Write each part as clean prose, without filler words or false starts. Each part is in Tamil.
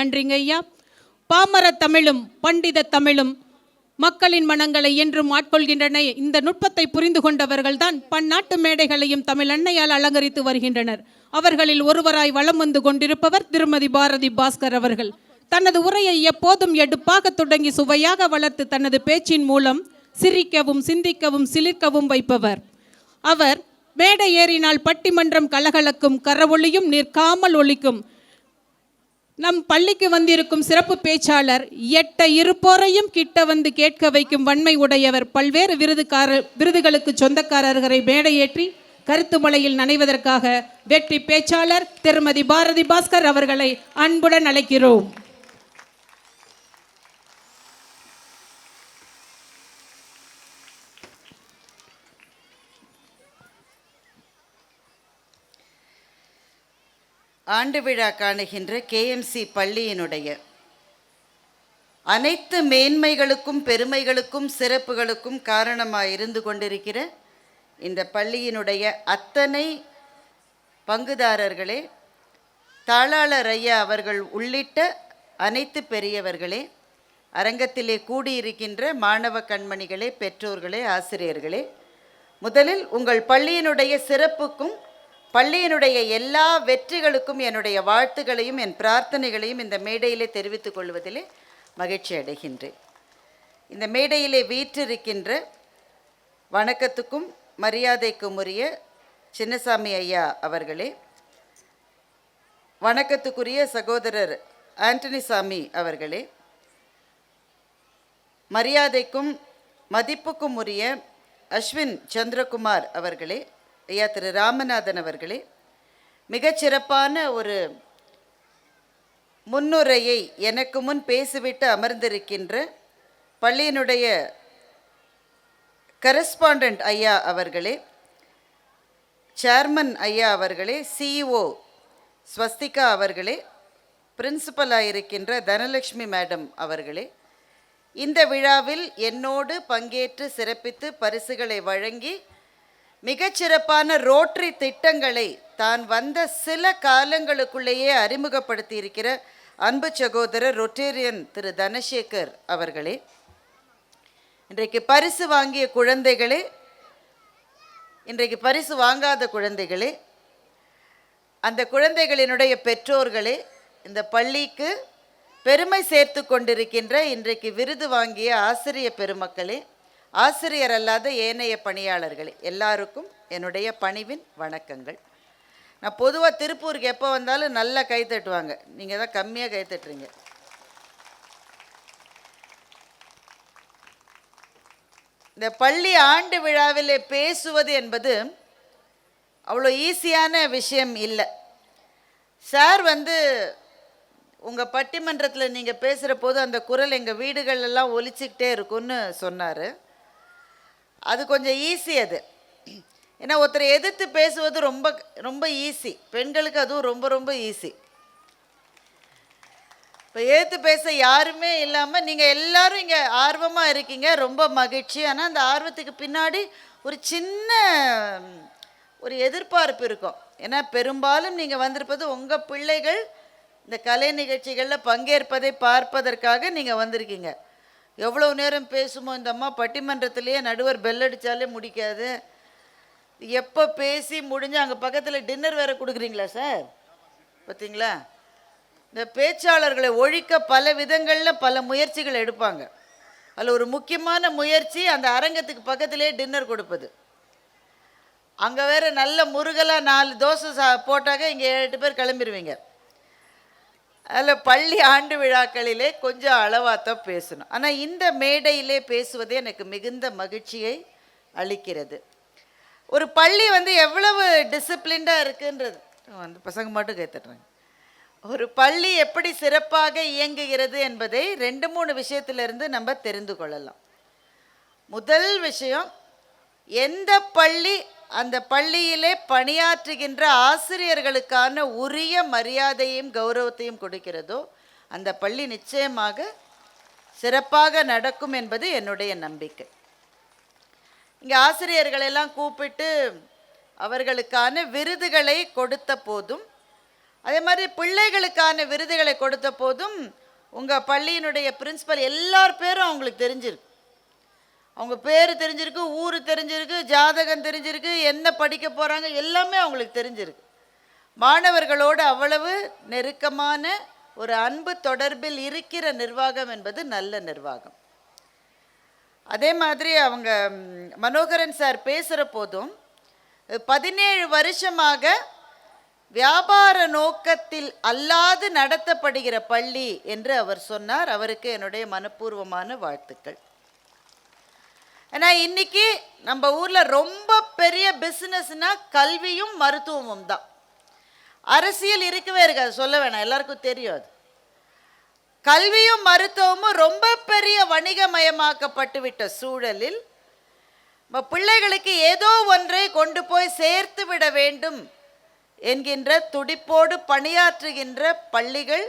நன்றிங்க ஐயா. பாமர தமிழும் பண்டித தமிழும் மக்களின் மனங்களை என்றும் ஆட்கொள்கின்றன. இந்த நுட்பத்தை புரிந்து கொண்டவர்கள் தான் பன்னாட்டு மேடைகளையும் தமிழ் அன்னையால் அலங்கரித்து வருகின்றனர். அவர்களில் ஒருவராய் வலம் வந்து கொண்டிருப்பவர் திருமதி பாரதி பாஸ்கர் அவர்கள். தனது உரையை எப்போதும் எடுப்பாக தொடங்கி சுவையாக வளர்த்து தனது பேச்சின் மூலம் சிரிக்கவும் சிந்திக்கவும் சிலிர்க்கவும் வைப்பவர். அவர் மேடை ஏறினால் பட்டிமன்றம் கலகலக்கும், கரவொளியும் நிற்காமல் ஒலிக்கும். நம் பள்ளிக்கு வந்திருக்கும் சிறப்பு பேச்சாளர் எட்ட இருப்போரையும் கிட்ட வந்து கேட்க வைக்கும் வன்மை உடையவர். பல்வேறு விருதுகளுக்கு சொந்தக்காரர்களை மேடையேற்றி கருத்து மலையில் நனைவதற்காக வெற்றி பேச்சாளர் திருமதி பாரதி பாஸ்கர் அவர்களை அன்புடன் அழைக்கிறோம். ஆண்டு விழா காணுகின்ற கேஎம்சி பள்ளியினுடைய அனைத்து மேன்மைகளுக்கும் பெருமைகளுக்கும் சிறப்புகளுக்கும் காரணமாக இருந்து கொண்டிருக்கிற இந்த பள்ளியினுடைய அத்தனை பங்குதாரர்களே, தாளாளர் ஐயா அவர்கள் உள்ளிட்ட அனைத்து பெரியவர்களே, அரங்கத்திலே கூடியிருக்கின்ற மாணவ கண்மணிகளே, பெற்றோர்களே, ஆசிரியர்களே, முதலில் உங்கள் பள்ளியினுடைய சிறப்புக்கும் பள்ளியினுடைய எல்லா வெற்றிகளுக்கும் என்னுடைய வாழ்த்துக்களையும் என் பிரார்த்தனைகளையும் இந்த மேடையிலே தெரிவித்துக் கொள்வதிலே மகிழ்ச்சி அடைகின்றேன். இந்த மேடையிலே வீற்றிருக்கின்ற வணக்கத்துக்கும் மரியாதைக்கும் உரிய சின்னசாமி ஐயா அவர்களே, வணக்கத்துக்குரிய சகோதரர் ஆண்டனி சாமி அவர்களே, மரியாதைக்கும் மதிப்புக்கும் உரிய அஸ்வின் சந்திரகுமார் அவர்களே, ஐயா திரு ராமநாதன் அவர்களே, மிகச்சிறப்பான ஒரு முன்னுரையை எனக்கு முன் பேசிவிட்டு அமர்ந்திருக்கின்ற பள்ளியினுடைய கரஸ்பாண்டன்ட் ஐயா அவர்களே, சேர்மன் ஐயா அவர்களே, சிஇஓ ஸ்வஸ்திகா அவர்களே, பிரின்சிபலாக இருக்கின்ற தனலட்சுமி மேடம் அவர்களே, இந்த விழாவில் என்னோடு பங்கேற்று சிறப்பித்து பரிசுகளை வழங்கி மிகச்சிறப்பான ரோட்டரி திட்டங்களை தான் வந்த சில காலங்களுக்குள்ளேயே அறிமுகப்படுத்தி இருக்கிற அன்பு சகோதரர் ரொட்டேரியன் திரு தனசேகர் அவர்களே, இன்றைக்கு பரிசு வாங்கிய குழந்தைகளே, இன்றைக்கு பரிசு வாங்காத குழந்தைகளே, அந்த குழந்தைகளினுடைய பெற்றோர்களே, இந்த பள்ளிக்கு பெருமை சேர்த்து கொண்டிருக்கின்ற இன்றைக்கு விருது வாங்கிய ஆசிரிய பெருமக்களே, ஆசிரியர் அல்லாத ஏனைய பணியாளர்களே, எல்லாருக்கும் என்னுடைய பணிவின் வணக்கங்கள். நான் பொதுவாக திருப்பூருக்கு எப்போ வந்தாலும் நல்லா கை தட்டுவாங்க, நீங்கள் தான் கம்மியாக கை தட்டுறீங்க. இந்த பள்ளி ஆண்டு விழாவில் பேசுவது என்பது அவ்வளோ ஈஸியான விஷயம் இல்லை. சார் உங்கள் பட்டிமன்றத்தில் நீங்கள் பேசுகிற போது அந்த குரல் எங்கள் வீடுகளெல்லாம் ஒலிச்சிக்கிட்டே இருக்குன்னு சொன்னார். அது கொஞ்சம் ஈஸி. அது ஏன்னா ஒருத்தரை எதிர்த்து பேசுவது ரொம்ப ரொம்ப ஈஸி, பெண்களுக்கு அதுவும் ரொம்ப ரொம்ப ஈஸி. இப்போ எதிர்த்து பேச யாருமே இல்லாமல் நீங்கள் எல்லாரும் இங்கே ஆர்வமாக இருக்கீங்க, ரொம்ப மகிழ்ச்சி. ஆனால் அந்த ஆர்வத்துக்கு பின்னாடி ஒரு சின்ன ஒரு எதிர்பார்ப்பு இருக்கும். ஏன்னா பெரும்பாலும் நீங்கள் வந்திருப்பது உங்கள் பிள்ளைகள் இந்த கலை நிகழ்ச்சிகளில் பங்கேற்பதை பார்ப்பதற்காக நீங்கள் வந்திருக்கீங்க. எவ்வளோ நேரம் பேசுமோ இந்த அம்மா, பட்டிமன்றத்திலேயே நடுவர் பெல் அடித்தாலே முடிக்காது. எப்போ பேசி முடிஞ்சு அங்கே பக்கத்தில் டின்னர் வேறு கொடுக்குறீங்களா சார்? பார்த்தீங்களா, இந்த பேச்சாளர்களை ஒழிக்க பல விதங்களில் பல முயற்சிகள் எடுப்பாங்க. அதில் ஒரு முக்கியமான முயற்சி அந்த அரங்கத்துக்கு பக்கத்திலே டின்னர் கொடுப்பது. அங்கே வேறு நல்ல முருகலாக 4 தோசை போட்டாக்க இங்கே 8 பேர் கிளம்பிடுவீங்க. அதில் பள்ளி ஆண்டு விழாக்களிலே கொஞ்சம் அளவாகத்தான் பேசணும். ஆனால் இந்த மேடையிலே பேசுவதே எனக்கு மிகுந்த மகிழ்ச்சியை அளிக்கிறது. ஒரு பள்ளி எவ்வளவு டிசிப்ளின்டாக இருக்குன்றது பசங்க மட்டும் கேட்டுடுறாங்க. ஒரு பள்ளி எப்படி சிறப்பாக இயங்குகிறது என்பதை 2-3 விஷயத்திலிருந்து நம்ம தெரிந்து கொள்ளலாம். முதல் விஷயம், எந்த பள்ளி அந்த பள்ளியிலே பணியாற்றுகின்ற ஆசிரியர்களுக்கான உரிய மரியாதையும் கௌரவத்தையும் கொடுக்கிறதோ அந்த பள்ளி நிச்சயமாக சிறப்பாக நடக்கும் என்பது என்னுடைய நம்பிக்கை. இங்கே ஆசிரியர்களெல்லாம் கூப்பிட்டு அவர்களுக்கான விருதுகளை கொடுத்த போதும் அதே மாதிரி பிள்ளைகளுக்கான விருதுகளை கொடுத்த போதும் உங்கள் பள்ளியினுடைய பிரின்சிபல் எல்லார் பேரும் அவங்களுக்கு தெரிஞ்சிருக்கு. அவங்க பேர் தெரிஞ்சிருக்கு, ஊர் தெரிஞ்சிருக்கு, ஜாதகம் தெரிஞ்சிருக்கு, என்ன படிக்க போகிறாங்க எல்லாமே அவங்களுக்கு தெரிஞ்சிருக்கு. மாணவர்களோடு அவ்வளவு நெருக்கமான ஒரு அன்பு தொடர்பில் இருக்கிற நிர்வாகம் என்பது நல்ல நிர்வாகம். அதே மாதிரி அவங்க மனோகரன் சார் பேசுகிற போதும் 17 வருஷமாக வியாபார நோக்கத்தில் அல்லாது நடத்தப்படுகிற பள்ளி என்று அவர் சொன்னார். அவருக்கு என்னுடைய மனப்பூர்வமான வாழ்த்துக்கள். ஏன்னா இன்னைக்கு நம்ம ஊரில் ரொம்ப பெரிய பிஸ்னஸ்னா கல்வியும் மருத்துவமும் தான். அரசியல் இருக்கவே இருக்காது, சொல்ல வேணாம், எல்லாருக்கும் தெரியும். அது கல்வியும் மருத்துவமும் ரொம்ப பெரிய வணிகமயமாக்கப்பட்டு விட்ட சூழலில் பிள்ளைகளுக்கு ஏதோ ஒன்றை கொண்டு போய் சேர்த்து விட வேண்டும் என்கின்ற துடிப்போடு பணியாற்றுகின்ற பள்ளிகள்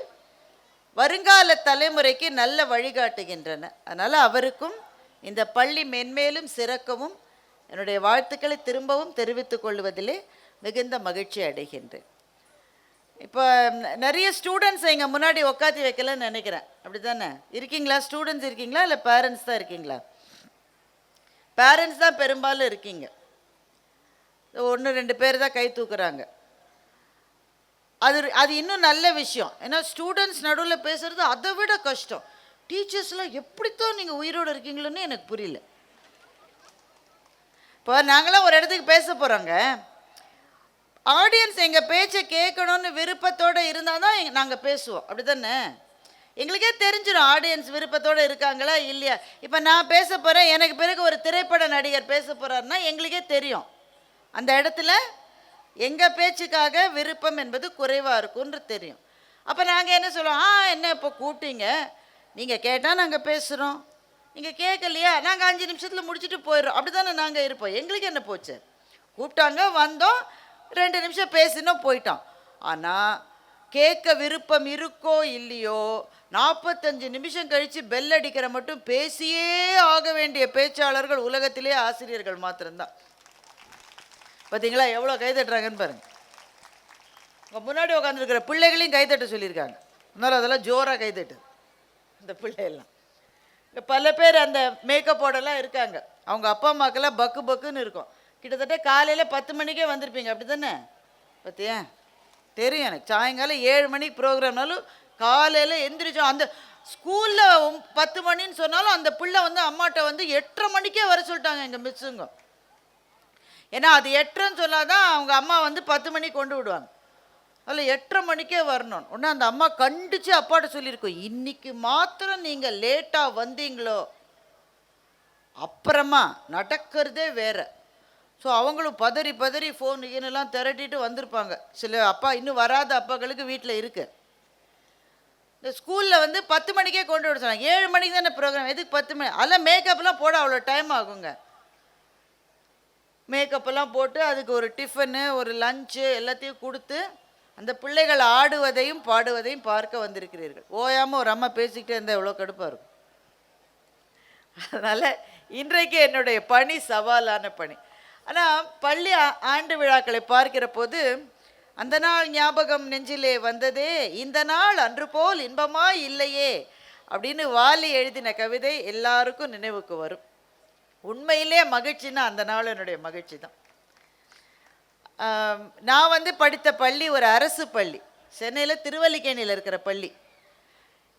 வருங்கால தலைமுறைக்கு நல்ல வழிகாட்டுகின்றன. அதனால் அவருக்கும் இந்த பள்ளி மென்மேலும் சிறக்கவும் என்னுடைய வாழ்த்துக்களை திரும்பவும் தெரிவித்துக் கொள்வதிலே மிகுந்த மகிழ்ச்சி அடைகின்றேன். இப்போ நிறைய ஸ்டூடெண்ட்ஸ் எங்கள் முன்னாடி உட்காத்தி வைக்கலன்னு நினைக்கிறேன். அப்படி தானே இருக்கீங்களா? ஸ்டூடெண்ட்ஸ் இருக்கீங்களா இல்லை பேரண்ட்ஸ் தான் இருக்கீங்களா? பேரண்ட்ஸ் தான் பெரும்பாலும் இருக்கீங்க. 1-2 பேர் தான் கை தூக்குறாங்க. அது இன்னும் நல்ல விஷயம். ஏன்னா ஸ்டூடெண்ட்ஸ் நடுவில் பேசுகிறது அதை விட கஷ்டம். டீச்சர்ஸ்லாம் எப்படித்தான் நீங்கள் உயிரோடு இருக்கீங்களோன்னு எனக்கு புரியல. இப்போ நாங்களாம் ஒரு இடத்துக்கு பேச போகிறோங்க. ஆடியன்ஸ் எங்கள் பேச்சை கேட்கணும்னு விருப்பத்தோடு இருந்தால் தான் நாங்கள் பேசுவோம். அப்படி தானே? எங்களுக்கே தெரிஞ்சிடும் ஆடியன்ஸ் விருப்பத்தோடு இருக்காங்களா இல்லையா. இப்போ நான் பேச போகிறேன், எனக்கு பிறகு ஒரு திரைப்பட நடிகர் பேச போகிறாருன்னா எங்களுக்கே தெரியும் அந்த இடத்துல எங்கள் பேச்சுக்காக விருப்பம் என்பது குறைவாக இருக்கும்னு தெரியும். அப்போ நாங்கள் என்ன சொல்லுவோம், என்ன இப்போ கூப்பிட்டீங்க, நீங்கள் கேட்டால் நாங்கள் பேசுகிறோம், நீங்கள் கேட்கலையா நாங்கள் 5 நிமிஷத்தில் முடிச்சுட்டு போயிடுறோம். அப்படி தானே நாங்கள் இருப்போம். எங்களுக்கு என்ன போச்சு, கூப்பிட்டாங்க வந்தோம் 2 நிமிஷம் பேசினோம் போயிட்டோம். ஆனால் கேட்க விருப்பம் இருக்கோ இல்லையோ 45 நிமிஷம் கழித்து பெல் அடிக்கிற மட்டும் பேசியே ஆக வேண்டிய பேச்சாளர்கள் உலகத்திலே ஆசிரியர்கள் மாத்திரம்தான். பார்த்தீங்களா எவ்வளோ கைதட்டுறாங்கன்னு பாருங்கள். உங்கள் முன்னாடி உட்காந்துருக்கிற பிள்ளைகளையும் கைதட்ட சொல்லியிருக்காங்க. அதனால் அதெல்லாம் ஜோராக கைதட்டு இந்த பிள்ளையெல்லாம். பல பேர் அந்த மேக்கப்போடெல்லாம் இருக்காங்க. அவங்க அப்பா அம்மாக்கெல்லாம் பக்கு பக்குன்னு இருக்கும். கிட்டத்தட்ட காலையில் 10 மணிக்கே வந்திருப்பீங்க. அப்படி தானே? பார்த்தியா தெரியும் எனக்கு. சாயங்காலம் 7 மணிக்கு ப்ரோக்ராம்னாலும் காலையில் எந்திரிச்சோம். அந்த ஸ்கூலில் 10 மணின்னு சொன்னாலும் அந்த பிள்ளை வந்து அம்மாட்ட வந்து 8:30 மணிக்கே வர சொல்லிட்டாங்க எங்கள் மிஸ்ஸுங்க. ஏன்னா அது 8:30ன்னு சொன்னாதான் அவங்க அம்மா வந்து 10 மணிக்கு கொண்டு விடுவாங்க. அதில் 8:30 மணிக்கே வரணும். உடனே அந்த அம்மா கண்டித்து அப்பாட்ட சொல்லியிருக்கோம், இன்னைக்கு மாத்திரம் நீங்கள் லேட்டாக வந்தீங்களோ அப்புறமா நடக்கிறதே வேறு. ஸோ அவங்களும் பதறி பதறி ஃபோன் இன்னெல்லாம் திரட்டிட்டு வந்திருப்பாங்க. சில அப்பா இன்னும் வராத அப்பாக்களுக்கு வீட்டில் இருக்குது. இந்த ஸ்கூலில் வந்து 10 மணிக்கே கொண்டு விட சொன்னாங்க. 7 மணிக்கு தானே ப்ரோக்ராம், எதுக்கு 10 மணி? அதெல்லாம் மேக்கப்லாம் போட அவ்வளோ டைம் ஆகுங்க. மேக்கப்பெல்லாம் போட்டு அதுக்கு ஒரு டிஃபனு ஒரு லஞ்சு எல்லாத்தையும் கொடுத்து அந்த பிள்ளைகள் ஆடுவதையும் பாடுவதையும் பார்க்க வந்திருக்கிறீர்கள். ஓயாமல் ஒரு அம்மா பேசிக்கிட்டே இருந்தால் எவ்வளோ கடுப்பாக இருக்கும். அதனால் இன்றைக்கு என்னுடைய பணி சவாலான பணி. ஆனால் பள்ளி ஆண்டு விழாக்களை பார்க்கிற போது அந்த நாள் ஞாபகம் நெஞ்சிலே வந்ததே, இந்த நாள் அன்று போல் இன்பமாய் இல்லையே அப்படின்னு வாலி எழுதின கவிதை எல்லாருக்கும் நினைவுக்கு வரும். உண்மையிலே மகிழ்ச்சின்னா அந்த நாள் என்னுடைய மகிழ்ச்சி தான். நான் வந்து படித்த பள்ளி ஒரு அரசு பள்ளி, சென்னையில் திருவல்லிக்கேணியில் இருக்கிற பள்ளி.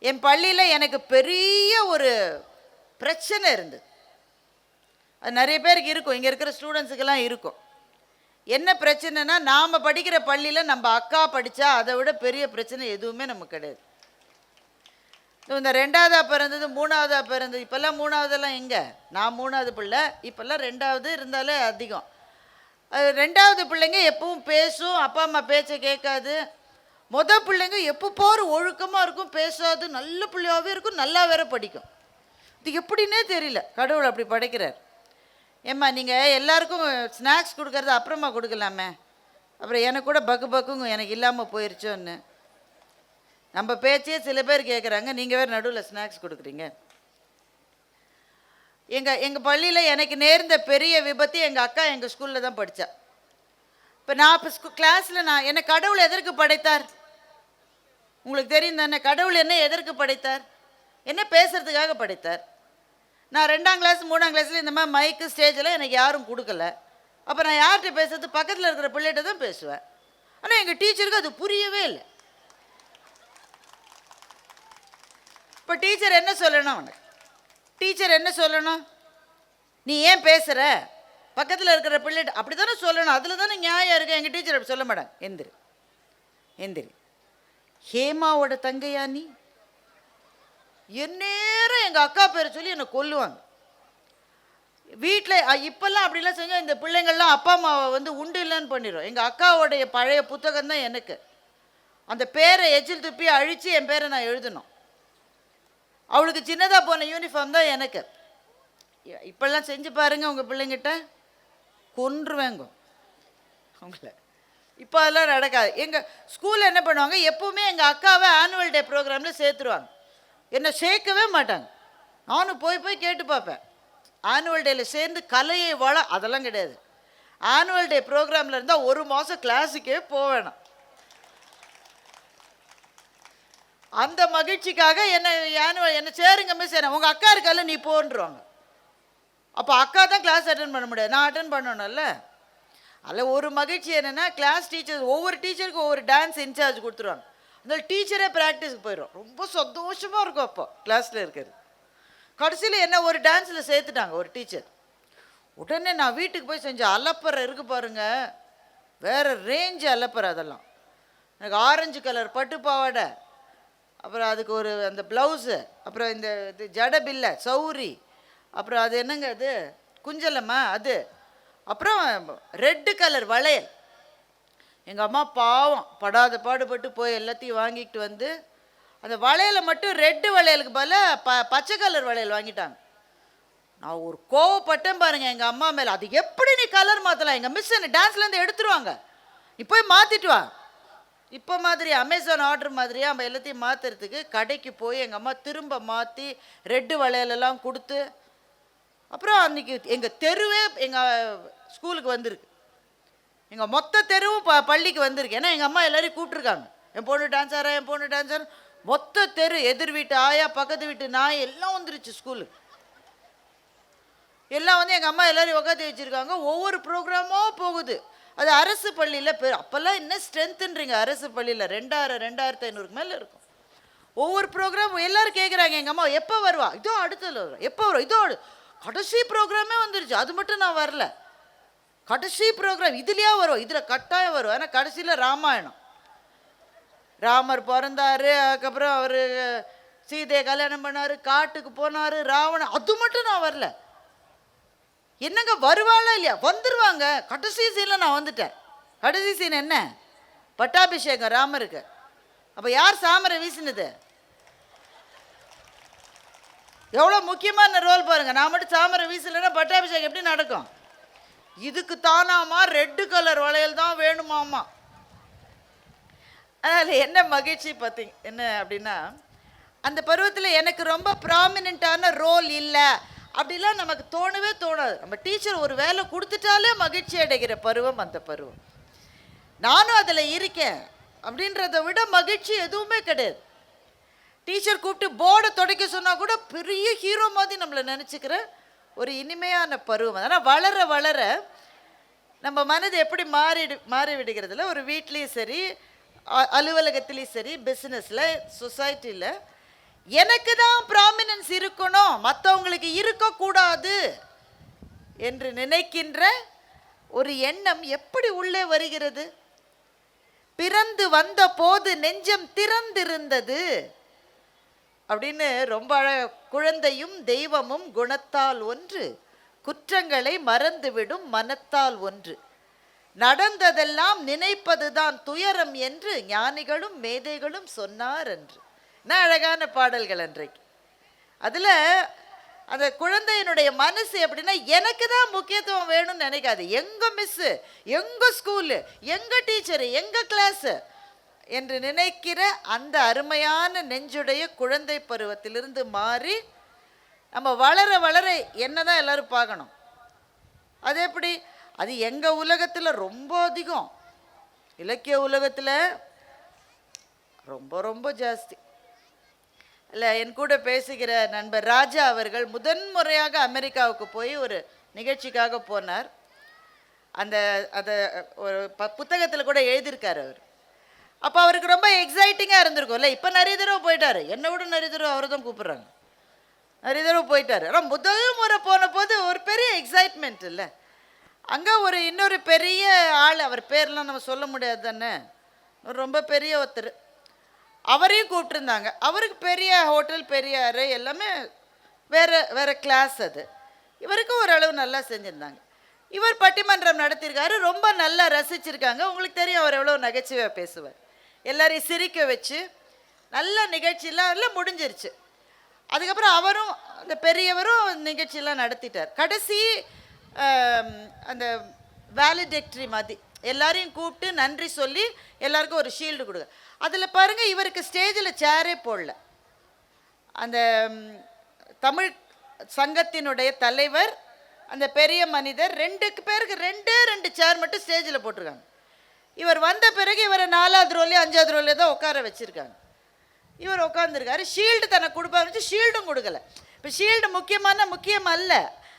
என் பள்ளியில் எனக்கு பெரிய ஒரு பிரச்சனை இருந்தது. அது நிறைய பேருக்கு இருக்கும், இங்கே இருக்கிற ஸ்டூடெண்ட்ஸுக்கெல்லாம் இருக்கும். என்ன பிரச்சனைனா, நாம் படிக்கிற பள்ளியில் நம்ம அக்கா படித்தா அதை விட பெரிய பிரச்சனை எதுவுமே நமக்கு கிடையாது. இந்த 2வதா பிறந்தது 3வதா பிறந்தது, இப்போல்லாம் 3வதெல்லாம் எங்கே? நான் 3வது பிள்ளை, இப்போல்லாம் 2வது இருந்தாலே அதிகம். 2வது பிள்ளைங்க எப்பவும் பேசும், அப்பா அம்மா பேச்சை கேட்காது. பிள்ளைங்க எப்போ போகிற ஒழுக்கமாக இருக்கும், பேசாது, நல்ல பிள்ளையாகவே இருக்கும், நல்லா வேற படிக்கும். இது எப்படின்னே தெரியல, கடவுள் அப்படி படைக்கிறார். ஏம்மா நீங்கள் எல்லாருக்கும் ஸ்நாக்ஸ் கொடுக்கறது அப்புறமா கொடுக்கலாமே, அப்புறம் எனக்கு கூட பக்கு பக்குங்க எனக்கு இல்லாமல் போயிடுச்சோன்னு. நம்ம பேச்சே சில பேர் கேட்குறாங்க, நீங்கள் வேறு நடுவில் ஸ்நாக்ஸ் கொடுக்குறீங்க. எங்கள் பள்ளியில் எனக்கு நேர்ந்த பெரிய விபத்து, எங்கள் அக்கா எங்கள் ஸ்கூலில் தான் படித்தா. இப்போ நான் இப்போ கிளாஸில் என்னை கடவுள் எதற்கு படைத்தார்? உங்களுக்கு தெரியும் தானே, கடவுள் என்ன எதற்கு படைத்தார்? என்ன பேசுறதுக்காக படைத்தார். நான் 2ஆம் கிளாஸ் 3ஆம் கிளாஸில் இந்த மாதிரி மைக்கு ஸ்டேஜில் எனக்கு யாரும் கொடுக்கல. அப்போ நான் யார்கிட்ட பேசுறது? பக்கத்தில் இருக்கிற பிள்ளைகிட்ட தான் பேசுவேன். ஆனால் எங்கள் டீச்சருக்கு அது புரியவே இல்லை. இப்போ டீச்சர் என்ன சொல்லணும்? அவனுக்கு டீச்சர் என்ன சொல்லணும்? நீ ஏன் பேசுகிற? பக்கத்தில் இருக்கிற பிள்ளைகிட்ட அப்படி தானே சொல்லணும். அதில் தானே நியாயம் இருக்குது. எங்கள் டீச்சர் அப்படி சொல்ல மாட்டாங்க. எந்திரி எந்திரி, ஹேமாவோட தங்கையா நீ? எந்நேரம் எங்கள் அக்கா பேரை சொல்லி என்னை கொல்லுவாங்க. வீட்டில் இப்போல்லாம் அப்படிலாம் செஞ்சால் இந்த பிள்ளைங்கள்லாம் அப்பா அம்மாவை வந்து உண்டு இல்லைன்னு பண்ணிடும். எங்கள் அக்காவோடைய பழைய புத்தகம் தான் எனக்கு. அந்த பேரை எச்சில் துப்பி அழித்து என் பேரை நான் எழுதணும். அவளுக்கு சின்னதாக போன யூனிஃபார்ம் தான் எனக்கு. இப்போல்லாம் செஞ்சு பாருங்கள் உங்கள் பிள்ளைங்கிட்ட, கொன்றுவேங்க அவங்கள. இப்போ அதெல்லாம் நடக்காது. எங்கள் ஸ்கூலில் என்ன பண்ணுவாங்க, எப்போவுமே எங்கள் அக்காவை ஆனுவல் டே ப்ரோக்ராமில் சேர்த்துருவாங்க. என்னை சேர்க்கவே மாட்டாங்க. நானும் போய் போய் கேட்டு பார்ப்பேன். ஆனுவல் டேயில் சேர்ந்து கலையை அதெல்லாம் கிடையாது. ஆனுவல் டே ப்ரோக்ராமில் இருந்தால் 1 மாதம் கிளாஸுக்கே போவேணும். அந்த மகிழ்ச்சிக்காக என்னை சேருங்க மிஸ், என்ன உங்கள் அக்கா இருக்கால நீ போன்றுவாங்க. அப்போ அக்கா தான் கிளாஸ் அட்டன் பண்ண முடியாது, நான் அட்டன் பண்ணணும்ல. அதில் ஒரு மகிழ்ச்சி என்னென்னா, கிளாஸ் டீச்சர் ஒவ்வொரு டீச்சருக்கும் ஒவ்வொரு டான்ஸ் இன்சார்ஜ் கொடுத்துருவாங்க. அதனால டீச்சரே ப்ராக்டிஸுக்கு போயிடும். ரொம்ப சந்தோஷமாக இருக்கும் அப்போ கிளாஸில் இருக்கிறது. கடைசியில் என்ன ஒரு டான்ஸில் சேர்த்துட்டாங்க ஒரு டீச்சர். உடனே நான் வீட்டுக்கு போய் செஞ்ச அலப்பறை இருக்கு பாருங்க, வேறு ரேஞ்சு அலப்பறை. அதெல்லாம் எனக்கு ஆரஞ்சு கலர் பட்டு பாவாடை, அப்புறம் அதுக்கு ஒரு அந்த ப்ளவுஸு, அப்புறம் இந்த இது ஜடபில்லை சௌரி, அப்புறம் அது என்னங்க அது குஞ்சலம்மா அது, அப்புறம் ரெட்டு கலர் வளையல். எங்கள் அம்மா பாவம் படாத பாடுபட்டு போய் எல்லாத்தையும் வாங்கிட்டு வந்து அந்த வளையலை மட்டும் ரெட்டு வளையலுக்கு பதிலாக பச்சை கலர் வளையல் வாங்கிட்டாங்க. நான் ஒரு கோவப்பட்டேன் பாருங்கள் எங்கள் அம்மா மேலே. அது எப்படி நீ கலர் மாற்றலாம்? எங்கள் மிஸ் என்ன டான்ஸ்லேருந்து எடுத்துருவாங்க, நீ போய் மாற்றிட்டு வா. இப்போ மாதிரி அமேசான் ஆர்டர் மாதிரியாக நம்ம எல்லாத்தையும் மாற்றுறதுக்கு கடைக்கு போய் எங்கள் அம்மா திரும்ப மாற்றி ரெட்டு வளையலெல்லாம் கொடுத்து, அப்புறம் அன்றைக்கி எங்கள் தெருவே எங்கள் ஸ்கூலுக்கு வந்திருக்கு. எங்கள் மொத்த தெருவும் பள்ளிக்கு வந்திருக்கு. ஏன்னா எங்கள் அம்மா எல்லோரையும் கூப்பிட்ருக்காங்க. என் பொண்ணு டான்ஸ் ஆடுறா, என் பொண்ணு டான்ஸ் ஆடுற. மொத்த தெரு, எதிர் வீட்டு ஆயா, பக்கத்து வீட்டு நாய் எல்லாம் வந்துருச்சு ஸ்கூலுக்கு. எல்லாம் வந்து எங்கள் அம்மா எல்லோரையும் உட்காந்து வச்சுருக்காங்க. ஒவ்வொரு ப்ரோக்ராமாக போகுது. அது அரசு பள்ளியில் அப்போல்லாம் என்ன ஸ்ட்ரென்த்துன்றீங்க, அரசு பள்ளியில் 2500 மேலே இருக்கும். ஒவ்வொரு ப்ரோக்ராம் எல்லோரும் கேட்குறாங்க எங்கள் அம்மா எப்போ வருவா, இதோ அடுத்தது வருவா, எப்போ வரும், இதோ கடைசி ப்ரோக்ராமே வந்துருச்சு. அது மட்டும் நான் வரல, கடைசி ப்ரோக்ராம் இதுலையா வரும், இதில் கட்டாயம் வரும். ஏன்னா கடைசியில் ராமாயணம், ராமர் பிறந்தார், அதுக்கப்புறம் அவர் சீதையை கல்யாணம் பண்ணார், காட்டுக்கு போனார், ராவணன். அது மட்டும் நான் வரல. என்னங்க வருவாளா இல்லையா? வந்துடுவாங்க. கடைசி சீனில் நான் வந்துட்டேன். கடைசி சீன் என்ன? பட்டாபிஷேகம் ராமருக்கு. அப்போ யார் சாமரை வீசினது? எவ்வளோ முக்கியமான ரோல் பாருங்க. நான் மட்டும் சாமரை வீசலைன்னா பட்டாபிஷேகம் எப்படி நடக்கும்? இதுக்கு தானாமா ரெட்டு கலர் வளையல் தான் வேணுமாமா. அதில் என்ன மகிழ்ச்சி பார்த்தீங்க என்ன அப்படின்னா, அந்த பருவத்தில் எனக்கு ரொம்ப ப்ராமினெண்ட்டான ரோல் இல்லை அப்படிலாம் நமக்கு தோணவே தோணாது. நம்ம டீச்சர் ஒரு வேலை கொடுத்துட்டாலே மகிழ்ச்சி அடைகிற பருவம் அந்த பருவம். நானும் அதில் இருக்கேன் அப்படின்றத விட மகிழ்ச்சி எதுவுமே கிடையாது. டீச்சர் கூப்பிட்டு போர்டை துடைக்க சொன்னால் கூட பெரிய ஹீரோ மாதிரி நம்மளை நினச்சிக்கிற ஒரு இனிமையான பருவம். ஆனால் வளர வளர நம்ம மனது எப்படி மாறி விடுகிறதுல, ஒரு வீட்லேயும் சரி, அலுவலகத்துலேயும் சரி, பிஸ்னஸில், சொசைட்டியில் எனக்கு தான் ப்ராமினன்ஸ் இருக்கணும், மற்றவங்களுக்கு இருக்கக்கூடாது என்று நினைக்கின்ற ஒரு எண்ணம் எப்படி உள்ளே வருகிறது? பிறந்து வந்த போது நெஞ்சம் திறந்திருந்தது அப்படின்னு ரொம்ப குழந்தையும் தெய்வமும் குணத்தால் ஒன்று, குற்றங்களை மறந்துவிடும் மனத்தால் ஒன்று, நடந்ததெல்லாம் நினைப்பதுதான் துயரம் என்று ஞானிகளும் மேதைகளும் சொன்னார் என்று. என்ன அழகான பாடல்கள் அன்றைக்கு. அதில் அந்த குழந்தையினுடைய மனசு எப்படின்னா, எனக்கு தான் முக்கியத்துவம் வேணும்னு நினைக்காது. எங்கள் மிஸ்ஸு, எங்கள் ஸ்கூலு, எங்கள் டீச்சரு, எங்கள் கிளாஸு என்று நினைக்கிற அந்த அருமையான நெஞ்சுடைய குழந்தை பருவத்திலிருந்து மாறி நம்ம வளர வளர என்ன தான் எல்லோரும் பார்க்கணும். அது எப்படி? அது எங்கள் உலகத்தில் ரொம்ப அதிகம். இலக்கிய உலகத்தில் ரொம்ப ரொம்ப ஜாஸ்தி. இல்லை, என் கூட பேசுகிற நண்பர் ராஜா அவர்கள் முதன்முறையாக அமெரிக்காவுக்கு போய் ஒரு நிகழ்ச்சிக்காக போனார். அந்த அதை ஒரு புத்தகத்தில் கூட எழுதியிருக்கார் அவர். அப்போ அவருக்கு ரொம்ப எக்ஸைட்டிங்காக இருந்திருக்கும்ல. இப்போ நிறைய தடவை போயிட்டார், என்னை விட நிறைய தடவை அவரை தான் கூப்பிட்றாங்க, நிறைய தடவை போயிட்டார். ஆனால் முதல் முறை போன போது ஒரு பெரிய எக்ஸைட்மெண்ட் இல்லை. அங்கே ஒரு இன்னொரு பெரிய ஆள், அவர் பேர்லாம் நம்ம சொல்ல முடியாது தானே, ரொம்ப பெரிய ஒருத்தர், அவரையும் கூப்பிட்டுருந்தாங்க. அவருக்கு பெரிய ஹோட்டல், பெரிய அறை, எல்லாமே வேறு வேறு கிளாஸ். அது இவருக்கு ஓரளவு நல்லா செஞ்சுருந்தாங்க. இவர் பட்டிமன்றம் நடத்தியிருக்காரு, ரொம்ப நல்லா ரசிச்சிருக்காங்க. உங்களுக்கு தெரியும் அவர் எவ்வளோ நகைச்சுவையாக பேசுவார், எல்லாரையும் சிரிக்க வச்சு நல்ல நிகழ்ச்சியெல்லாம் எல்லாம் முடிஞ்சிருச்சு. அதுக்கப்புறம் அவரும் அந்த பெரியவரும் நிகழ்ச்சியெல்லாம் நடத்திட்டார். கடைசி அந்த வேலிடெக்டரி மாதிரி எல்லாரையும் கூப்பிட்டு நன்றி சொல்லி எல்லாருக்கும் ஒரு ஷீல்டு கொடுங்க. அதில் பாருங்கள், இவருக்கு ஸ்டேஜில் சேரே போடல. அந்த தமிழ் சங்கத்தினுடைய தலைவர், அந்த பெரிய மனிதர், 2 பேருக்கு 2 சேர் மட்டும் ஸ்டேஜில் போட்டிருக்காங்க. இவர் வந்த பிறகு இவரை 4வது ரோலே 5வது ரோலே தான் உட்கார வச்சுருக்காங்க. இவர் உட்காந்துருக்காரு. ஷீல்டு தனக்கு கொடுப்பாரு, ஷீல்டும் கொடுக்கல. இப்போ ஷீல்டு முக்கியம் அல்ல,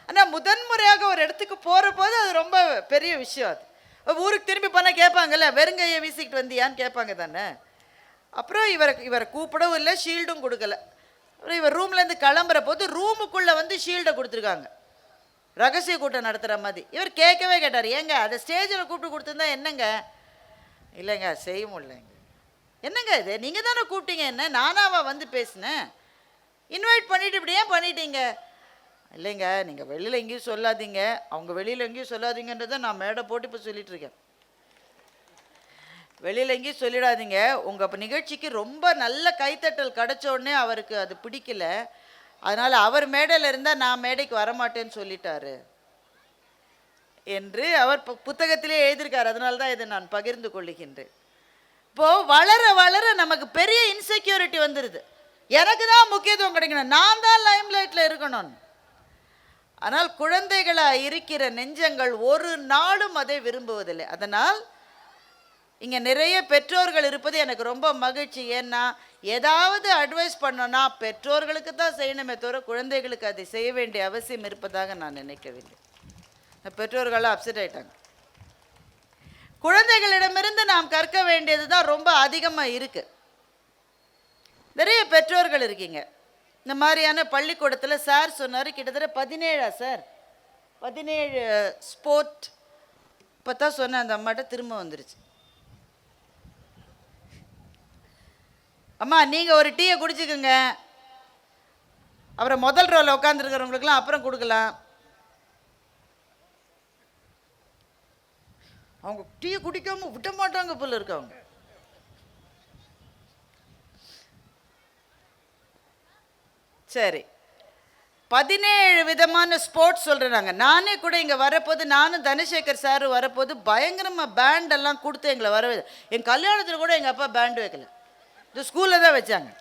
ஆனால் முதன்முறையாக ஒரு இடத்துக்கு போகிற போது அது ரொம்ப பெரிய விஷயம். அது ஊருக்கு திரும்பி போனால் கேட்பாங்கல்ல, வெறுங்கையை வீசிக்கிட்டு வந்தியான்னு கேட்பாங்க தானே. அப்புறம் இவரை கூப்பிடவும் இல்லை, ஷீல்டும் கொடுக்கல. அப்புறம் இவர் ரூம்லேருந்து கிளம்புற போது ரூமுக்குள்ளே வந்து ஷீல்டை கொடுத்துருக்காங்க, ரகசிய கூட்டம் நடத்துகிற மாதிரி. இவர் கேட்கவே கேட்டார், ஏங்க அதை ஸ்டேஜில் கூப்பிட்டு கொடுத்துருந்தா என்னங்க? இல்லைங்க, செய்ய முடியலைங்க. என்னங்க இது, நீங்கள் தானே கூப்பிட்டீங்க, என்ன நானாவா வந்து பேசினேன்? இன்வைட் பண்ணிவிட்டு இப்படி ஏன் பண்ணிட்டீங்க? இல்லைங்க, நீங்கள் வெளியில் எங்கேயும் சொல்லாதீங்க, அவங்க வெளியில் எங்கேயும் சொல்லாதீங்கன்றதை நான் மேடை போட்டு இப்போ சொல்லிகிட்ருக்கேன். வெளியில் எங்கேயும் சொல்லிடாதீங்க. உங்கள் நிகழ்ச்சிக்கு ரொம்ப நல்ல கைத்தட்டல் கிடச்ச உடனே அவருக்கு அது பிடிக்கல, அதனால் அவர் மேடையில் இருந்தால் நான் மேடைக்கு வரமாட்டேன்னு சொல்லிட்டாரு என்று அவர் புத்தகத்திலே எழுதியிருக்கார். அதனால தான் இதை நான் பகிர்ந்து கொள்ளுகின்றேன். இப்போது வளர வளர நமக்கு பெரிய இன்செக்யூரிட்டி வந்துடுது. எனக்கு தான் முக்கியத்துவம் கிடைக்கணும், நான் தான் லைம் லைட்டில் இருக்கணும். ஆனால் குழந்தைகளாக இருக்கிற நெஞ்சங்கள் ஒரு நாளும் அதை விரும்புவதில்லை. அதனால் இங்கே நிறைய பெற்றோர்கள் இருப்பது எனக்கு ரொம்ப மகிழ்ச்சி. ஏன்னா ஏதாவது அட்வைஸ் பண்ணோன்னா பெற்றோர்களுக்கு தான் செய்யணுமே தவிர குழந்தைகளுக்கு அதை செய்ய வேண்டிய அவசியம் இருப்பதாக நான் நினைக்கவில்லை. பெற்றோர்களாக அப்செட் ஆகிட்டாங்க. குழந்தைகளிடமிருந்து நாம் கற்க வேண்டியது தான் ரொம்ப அதிகமாக இருக்குது. நிறைய பெற்றோர்கள் இருக்கீங்க. இந்த மாதிரியான பள்ளிக்கூடத்தில் சார் சொன்னார், கிட்டத்தட்ட 17 சார் 17 ஸ்போர்ட். இப்போ தான் சொன்னேன், அந்த அம்மாட்ட திரும்ப வந்துருச்சு. அம்மா நீங்கள் ஒரு டீயை குடிச்சுக்குங்க, அப்புறம் முதல் ரோவில் உட்காந்துருக்கிறவங்களுக்குலாம் அப்புறம் கொடுக்கலாம். அவங்க டீயை குடிக்காமல் விட மாட்டாங்க போல இருக்கவங்க. சரி, 17 விதமான ஸ்போர்ட்ஸ் சொல்கிறாங்க. நானே கூட இங்கே வரப்போது, நானும் தனசேகர் சார் வரப்போது பயங்கரமாக பேண்டெல்லாம் கொடுத்து எங்களை வரவே. என் கல்யாணத்தில் கூட எங்கள் அப்பா பேண்டு வைக்கல, இந்த ஸ்கூலில் தான் வச்சாங்க.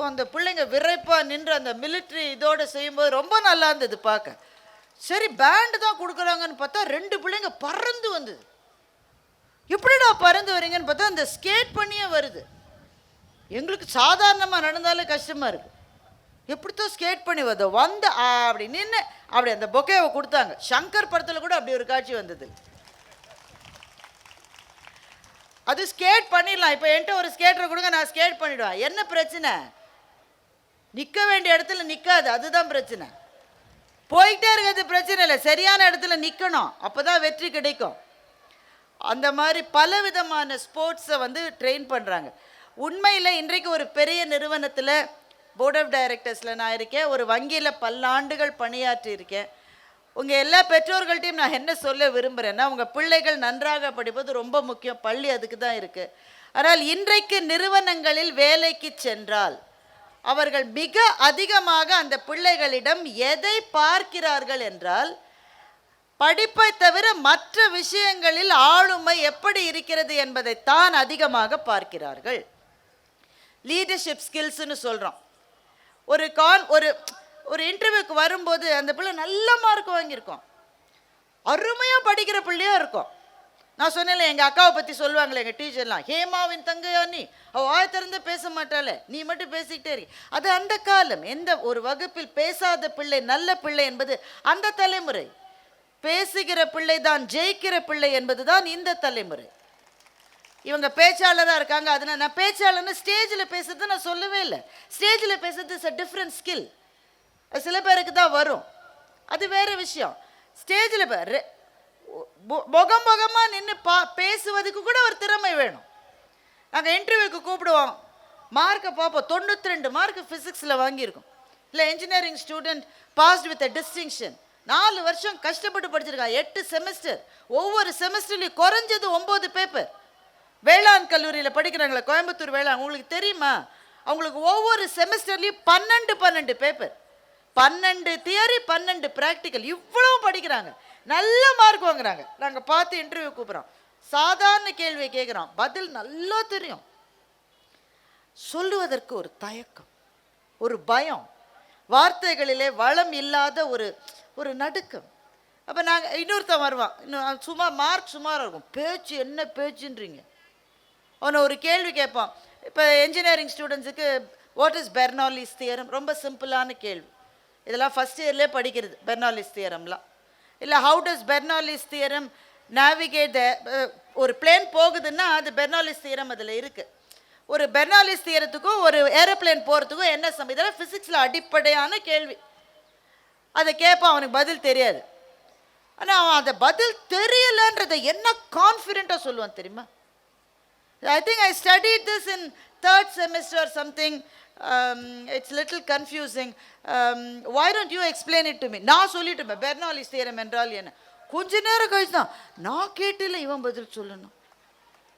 அந்த பிள்ளைங்க விரைப்பாக நின்று அந்த மிலிட்ரி இதோடு செய்யும்போது ரொம்ப நல்லா இருந்தது பார்க்க. சரி, பேண்டு தான் கொடுக்குறாங்கன்னு பார்த்தா 2 பிள்ளைங்க பறந்து வந்தது. எப்படிடா பறந்து வரீங்கன்னு பார்த்தா அந்த ஸ்கேட் பண்ணியே வருது. எங்களுக்கு சாதாரணமாக நடந்தாலே கஷ்டமாக இருக்குது, எப்படித்தான் ஸ்கேட் பண்ணி வருது. வந்து அப்படி நின்று அப்படி அந்த பொக்கேவை கொடுத்தாங்க. சங்கர் படத்தில் கூட அப்படி ஒரு காட்சி வந்தது. அது ஸ்கேட் பண்ணிடலாம். இப்போ என்கிட்ட ஒரு ஸ்கேட்டரை கொடுங்க, நான் ஸ்கேட் பண்ணிவிடுவேன். என்ன பிரச்சனை? நிற்க வேண்டிய இடத்துல நிற்காது, அதுதான் பிரச்சனை. போயிட்டே இருக்கிறது பிரச்சனை இல்லை, சரியான இடத்துல நிற்கணும், அப்போ தான் வெற்றி கிடைக்கும். அந்த மாதிரி பலவிதமான ஸ்போர்ட்ஸை வந்து ட்ரெயின் பண்ணுறாங்க. உண்மையில் இன்றைக்கு ஒரு பெரிய நிறுவனத்தில் போர்ட் ஆஃப் டைரக்டர்ஸில் நான் இருக்கேன், ஒரு வங்கியில் பல்லாண்டுகள் பணியாற்றி இருக்கேன். உங்கள் எல்லா பெற்றோர்கள்ட்டையும் நான் என்ன சொல்ல விரும்புகிறேன்னா, உங்கள் பிள்ளைகள் நன்றாக படிப்பது ரொம்ப முக்கியம், பள்ளி அதுக்கு தான் இருக்குது. ஆனால் இன்றைக்கு நிறுவனங்களில் வேலைக்கு சென்றால் அவர்கள் மிக அதிகமாக அந்த பிள்ளைகளிடம் எதை பார்க்கிறார்கள் என்றால், படிப்பை தவிர மற்ற விஷயங்களில் ஆளுமை எப்படி இருக்கிறது என்பதைத்தான் அதிகமாக பார்க்கிறார்கள். லீடர்ஷிப் ஸ்கில்ஸ்னு சொல்கிறோம். ஒரு இன்டர்வியூக்கு வரும்போது அந்த பிள்ளை நல்ல மார்க் வாங்கியிருக்கோம், அருமையாக படிக்கிற பிள்ளையாக இருக்கும், நான் சொன்னேன்ல, எங்கள் அக்காவை பற்றி சொல்லுவாங்களே எங்கள் டீச்சர்லாம், ஹேமாவின் தங்கையா நீ, அவள் வாய் திறந்து பேச மாட்டாளே, நீ மட்டும் பேசிக்கிட்டே இரு. அது அந்த காலம். எந்த ஒரு வகுப்பில் பேசாத பிள்ளை நல்ல பிள்ளை என்பது அந்த தலைமுறை. பேசுகிற பிள்ளை தான் ஜெயிக்கிற பிள்ளை என்பது தான் இந்த தலைமுறை. இவங்க பேச்சாளராக இருக்காங்க, அதனால் நான் பேச்சாளர்னு ஸ்டேஜில் பேசுறது நான் சொல்லவே இல்லை. ஸ்டேஜில் பேசுறது இஸ் அ டிஃப்ரெண்ட் ஸ்கில். அது சில பேருக்கு தான் வரும், அது வேறு விஷயம். ஸ்டேஜில் முகமாக நின்று பேசுவதுக்கு கூட ஒரு திறமை வேணும். நாங்கள் இன்டர்வியூக்கு கூப்பிடுவோம், மார்க்கை பார்ப்போம். 92 மார்க் ஃபிசிக்ஸில் வாங்கியிருக்கோம். இல்லை, engineering student passed with a distinction. 4 வருஷம் கஷ்டப்பட்டு படிச்சிருக்கான், 8 செமஸ்டர். ஒவ்வொரு செமஸ்டர்லையும் குறைஞ்சது 9 பேப்பர். வேளாண் கல்லூரியில் படிக்கிறாங்களே, கோயம்புத்தூர் வேளாண், உங்களுக்கு தெரியுமா? அவங்களுக்கு ஒவ்வொரு செமஸ்டர்லையும் 12 பேப்பர், 12 தியரி, 12 ப்ராக்டிக்கல். இவ்வளவு படிக்கிறாங்க, நல்ல மார்க் வாங்குறாங்க. நாங்கள் பார்த்து இன்டர்வியூ கூப்பிட்றோம், சாதாரண கேள்வியை கேட்குறோம், பதில் நல்லா தெரியும். சொல்லுவதற்கு ஒரு தயக்கம், ஒரு பயம், வார்த்தைகளிலே வளம் இல்லாத ஒரு நடுக்கம். அப்போ நாங்கள் இன்னொருத்தன் வருவான், இன்னும் சும்மா மார்க் சுமாராக இருக்கும், பேச்சு என்ன பேச்சுன்றீங்க. அவனை ஒரு கேள்வி கேட்பான். இப்போ என்ஜினியரிங் ஸ்டூடெண்ட்ஸுக்கு வாட் இஸ் பெர்னாலிஸ் தியரம், ரொம்ப சிம்பிளான கேள்வி. இதெல்லாம் ஃபஸ்ட் இயர்லேயே படிக்கிறது, பெர்னாலிஸ் தியரம்லாம். இல்லை, ஹவு டஸ் பெர்னாலிஸ் தியரம் நேவிகேட் ஒரு பிளேன் போகுதுன்னா அது பெர்னாலிஸ் தியரம் அதில் இருக்குது. ஒரு பெர்னாலிஸ் தியரத்துக்கும் ஒரு ஏரோப்ளேன் போகிறதுக்கும் என்ன சம்பந்தம்? இதெல்லாம் ஃபிசிக்ஸில் அடிப்படையான கேள்வி. அதை கேட்பான், அவனுக்கு பதில் தெரியாது. ஆனால் அவன் அந்த பதில் தெரியலன்றதை என்ன கான்ஃபிடென்ட்டாக சொல்லுவான் தெரியுமா? I think I studied this in 3rd semester or something. It's little confusing. Why don't you explain it to me? நான் சொல்லிட்டுமே பெர்னாலிஸ் தியரம் என்றால் என்ன. கொஞ்ச நேரம் கழிச்சு தான் நான் கேட்டில்ல இவன் பதில் சொல்லணும்.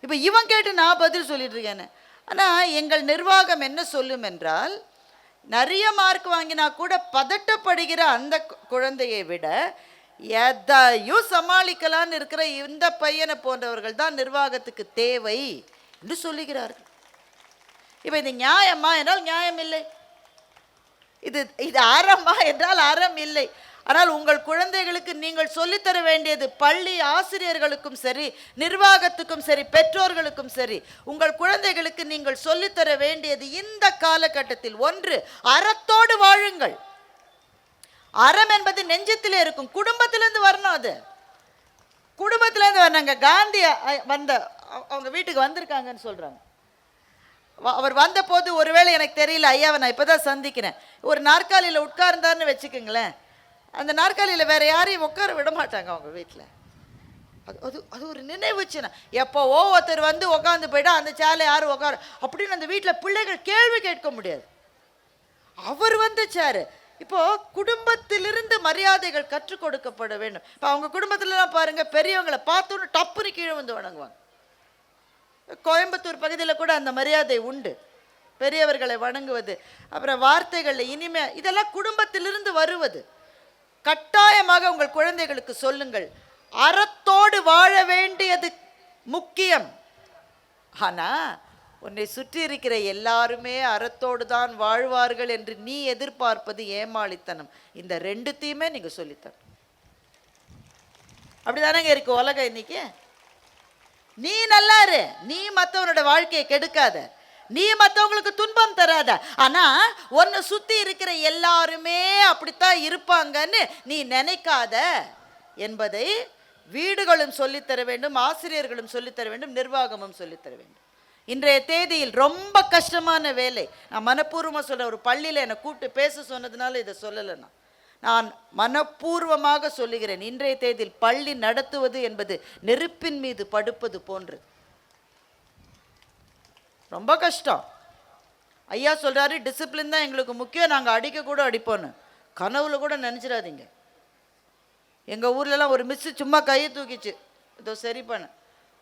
இப்போ இவன் கேட்டு நான் பதில் சொல்லிட்டு இருக்கேன்னு. ஆனால் எங்கள் நிர்வாகம் என்ன சொல்லும் என்றால், நிறைய மார்க் வாங்கினா கூட பதட்டப்படுகிற அந்த குழந்தையை விட எதையும் சமாளிக்கலான்னு இருக்கிற இந்த பையனை போன்றவர்கள் தான் நிர்வாகத்துக்கு தேவை என்று சொல்லுகிறார்கள். இப்போ இது நியாயமா என்றால் நியாயம் இல்லை, இது அறமா என்றால் அறம் இல்லை. ஆனால் உங்கள் குழந்தைகளுக்கு நீங்கள் சொல்லித்தர வேண்டியது, பள்ளி ஆசிரியர்களுக்கும் சரி, நிர்வாகத்துக்கும் சரி, பெற்றோர்களுக்கும் சரி, உங்கள் குழந்தைகளுக்கு நீங்கள் சொல்லித்தர வேண்டியது இந்த காலகட்டத்தில், ஒன்று, அறத்தோடு வாழுங்கள். அறம் என்பது நெஞ்சத்திலே இருக்கும், குடும்பத்திலேருந்து வரணும். அது குடும்பத்திலேருந்து வரணுங்க. காந்தி அவங்க வீட்டுக்கு வந்திருக்காங்கன்னு சொல்கிறாங்க. அவர் வந்த போது ஒருவேளை எனக்கு தெரியல, ஐயாவை நான் இப்போ தான் சந்திக்கிறேன். ஒரு நாற்காலியில் உட்கார்ந்தார்னு வச்சுக்கோங்களேன், அந்த நாற்காலியில் வேறு யாரையும் உட்கார விட மாட்டாங்க அவங்க வீட்டில். அது ஒரு நினைவு சின்னம். எப்போ ஒருத்தர் வந்து உட்காந்து போய்ட்டா அந்த சேலை யாரும் உட்கார அப்படின்னு அந்த வீட்டில் பிள்ளைகள் கேள்வி கேட்க முடியாது. அவர் வந்து சேரு. இப்போது குடும்பத்திலிருந்து மரியாதைகள் கற்றுக் கொடுக்கப்பட வேண்டும். இப்போ அவங்க குடும்பத்திலலாம் பாருங்கள், பெரியவங்களை பார்த்தோன்னு டப்புன்னு கீழே வந்து வணங்குவாங்க. கோயம்புத்தூர் பகுதியில் கூட அந்த மரியாதை உண்டு, பெரியவர்களை வணங்குவது. அப்புறம் வார்த்தைகளில் இனிமே, இதெல்லாம் குடும்பத்திலிருந்து வருவது. கட்டாயமாக உங்கள் குழந்தைகளுக்கு சொல்லுங்கள், அறத்தோடு வாழ வேண்டியது முக்கியம். ஆனால் உன்னை சுற்றி இருக்கிற எல்லாருமே அறத்தோடு தான் வாழ்வார்கள் என்று நீ எதிர்பார்ப்பது ஏமாளித்தனம். இந்த ரெண்டுத்தையுமே நீங்கள் சொல்லித்தரணும். அப்படிதானங்க இருக்கு உலகம் இன்னைக்கு. நீ நல்லா இரு, நீ மற்றவனோட வாழ்க்கையை கெடுக்காத, நீ மற்றவங்களுக்கு துன்பம் தராத. ஆனால் உன்னை சுற்றி இருக்கிற எல்லாருமே அப்படித்தான் இருப்பாங்கன்னு நீ நினைக்காத என்பதை வீடுகளும் சொல்லித்தர வேண்டும், ஆசிரியர்களும் சொல்லித்தர வேண்டும், நிர்வாகமும் சொல்லித்தர வேண்டும். இன்றைய தேதியில் ரொம்ப கஷ்டமான வேலை. நான் மனப்பூர்வமாக சொல்கிறேன், ஒரு பள்ளியில் என்னை கூப்பிட்டு பேச சொன்னதுனால இதை சொல்லலைன்னா, நான் மனப்பூர்வமாக சொல்லுகிறேன், இன்றைய தேதியில் பள்ளி நடத்துவது என்பது நெருப்பின் மீது படுப்பது போன்றது. ரொம்ப கஷ்டம். ஐயா சொல்கிறாரு, டிசிப்ளின் தான் எங்களுக்கு முக்கியம், நாங்கள் அடிக்க கூட அடிப்போன்னு கனவுல கூட நினச்சிடாதீங்க. எங்கள் ஊர்லலாம் ஒரு மிஸ்ஸு சும்மா கையை தூக்கிச்சு, இதோ சரி பண்ண,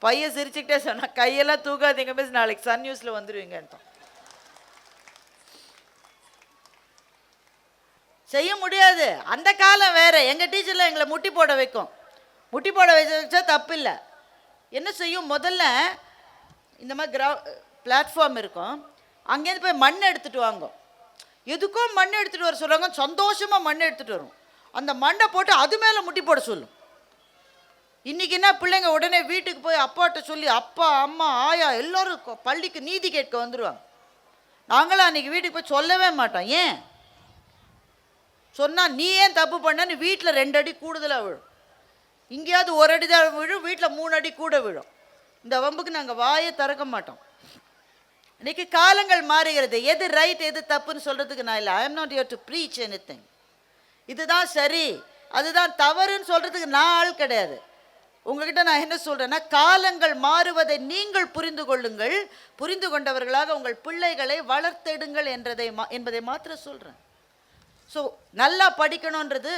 பையன் சிரிச்சுக்கிட்டே சொன்னால், கையெல்லாம் தூக்காதீங்க மிஸ், நாளைக்கு சன் நியூஸில் வந்துடுவீங்கன்னு. செய்ய முடியாது, அந்த காலம் வேறு. எங்கள் டீச்சர்லாம் எங்களை முட்டி போட வைக்கும், முட்டி போட வச்சா தப்பு இல்லை. என்ன செய்யும், முதல்ல இந்த மாதிரி பிளாட்ஃபார்ம் இருக்கும், அங்கேருந்து போய் மண் எடுத்துகிட்டு வாங்க. எதுக்கும் மண் எடுத்துகிட்டு வர சொல்கிறாங்க, சந்தோஷமாக மண் எடுத்துகிட்டு வரும். அந்த மண்ணை போட்டு அது மேலே முட்டி போட சொல்லும். இன்னைக்கு என்ன பிள்ளைங்க உடனே வீட்டுக்கு போய் அப்பாட்ட சொல்லி அப்பா அம்மா ஆயா எல்லாரும் பள்ளிக்கு நீதி கேட்க வந்துடுவாங்க. நாங்களும் அன்றைக்கி வீட்டுக்கு போய் சொல்லவே மாட்டோம். ஏன் சொன்னால் நீ ஏன் தப்பு பண்ணன்னு வீட்டில் 2 அடி கூடுதலாக விழும், இங்கேயாவது 1 அடி தான் விழும், வீட்டில் 3 அடி கூட விழும். இந்த வம்புக்கு நாங்கள் வாயை திறக்க மாட்டோம். இன்னைக்கு காலங்கள் மாறுகிறது. எது ரைட் எது தப்புன்னு சொல்கிறதுக்கு நான் இல்லை. I am not here to preach anything. இதுதான் சரி அதுதான் தவறுன்னு சொல்கிறதுக்கு நான் ஆள் கிடையாது. உங்ககிட்ட நான் என்ன சொல்கிறேன்னா, காலங்கள் மாறுவதை நீங்கள் புரிந்து கொள்ளுங்கள், புரிந்து கொண்டவர்களாக உங்கள் பிள்ளைகளை வளர்த்தெடுங்கள் என்பதை மாத்திரம் சொல்கிறேன். ஸோ நல்லா படிக்கணுன்றது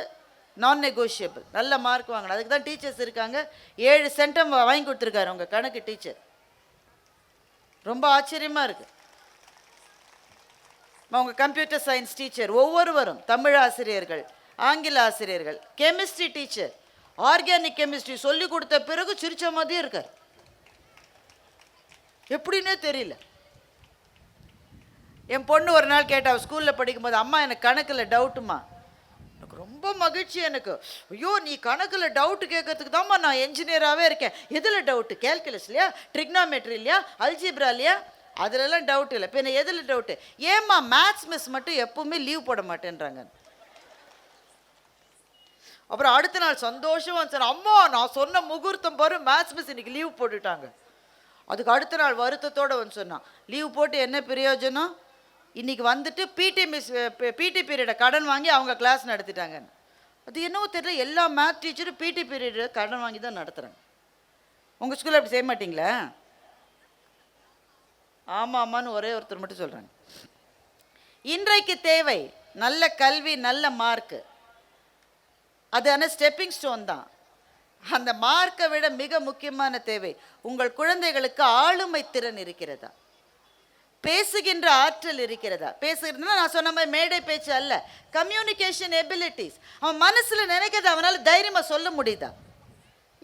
நான் நெகோஷியபிள். நல்ல மார்க் வாங்கணும். அதுக்கு தான் டீச்சர்ஸ் இருக்காங்க. 7 சென்டம் வாங்கி கொடுத்துருக்காரு உங்கள் கணக்கு டீச்சர். ரொம்ப ஆச்சரியமாக இருக்குது. உங்கள் கம்ப்யூட்டர் சயின்ஸ் டீச்சர், ஒவ்வொருவரும் தமிழ் ஆசிரியர்கள், ஆங்கில ஆசிரியர்கள், கெமிஸ்ட்ரி டீச்சர், ஆர்கானிக் கெமிஸ்ட்ரி சொல்லி கொடுத்த பிறகு சிரிச்ச மாதிரியே இருக்கார். எப்படின்னே தெரியல. என் பொண்ணு ஒரு நாள் கேட்டா, ஸ்கூலில் படிக்கும்போது, அம்மா எனக்கு கணக்கில் டவுட்டுமா. எனக்கு ரொம்ப மகிழ்ச்சி. எனக்கு ஐயோ நீ கணக்கில் டவுட்டு கேட்கறதுக்கு தான்மா நான் என்ஜினியராகவே இருக்கேன். எதில் டவுட்டு? கேல்குலஸ் இல்லையா, ட்ரிக்னாமெட்ரி இல்லையா, அல்ஜிப்ரா இல்லையா, அதிலெல்லாம் டவுட் இல்லை. இப்போ என்ன எதில் டவுட்டு? ஏம்மா மேத்ஸ் மிஸ் மட்டும் எப்பவுமே லீவ் போட மாட்டேன்றாங்க. அப்புறம் அடுத்த நாள் சந்தோஷமாக சார், அம்மா நான் சொன்ன முகூர்த்தம் பாரு, மேத்ஸ் மிஸ் இன்னைக்கு லீவ் போட்டுட்டாங்க. அதுக்கு அடுத்த நாள் வருத்தத்தோடு வந்து சொன்னான், லீவ் போட்டு என்ன பிரயோஜனம், இன்னைக்கு வந்துட்டு பிடி பீரியடை கடன் வாங்கி அவங்க கிளாஸ் நடத்திட்டாங்க. அது என்னவோ தெரியல, எல்லா மேத் டீச்சரும் பிடி பீரியடை கடன் வாங்கி தான் நடத்துகிறாங்க. உங்கள் ஸ்கூலில் அப்படி செய்ய மாட்டிங்களா? ஆமாம் ஆமான்னு ஒரே ஒருத்தர் மட்டும் சொல்கிறாங்க. இன்றைக்கு தேவை நல்ல கல்வி, நல்ல மார்க்கு. அது ஆனால் ஸ்டெப்பிங் ஸ்டோன் தான். அந்த மார்க்கை விட மிக முக்கியமான தேவை, உங்கள் குழந்தைகளுக்கு ஆளுமை திறன் இருக்கிறதா, பேசுகின்ற ஆற்றல் இருக்கிறதா. பேசுகிறதுனா நான் சொன்ன மாதிரி மேடை பேச்சு அல்ல, கம்யூனிகேஷன் எபிலிட்டிஸ். அவன் மனசில் நினைக்கிறத அவனால் தைரியமாக சொல்ல முடியுதா,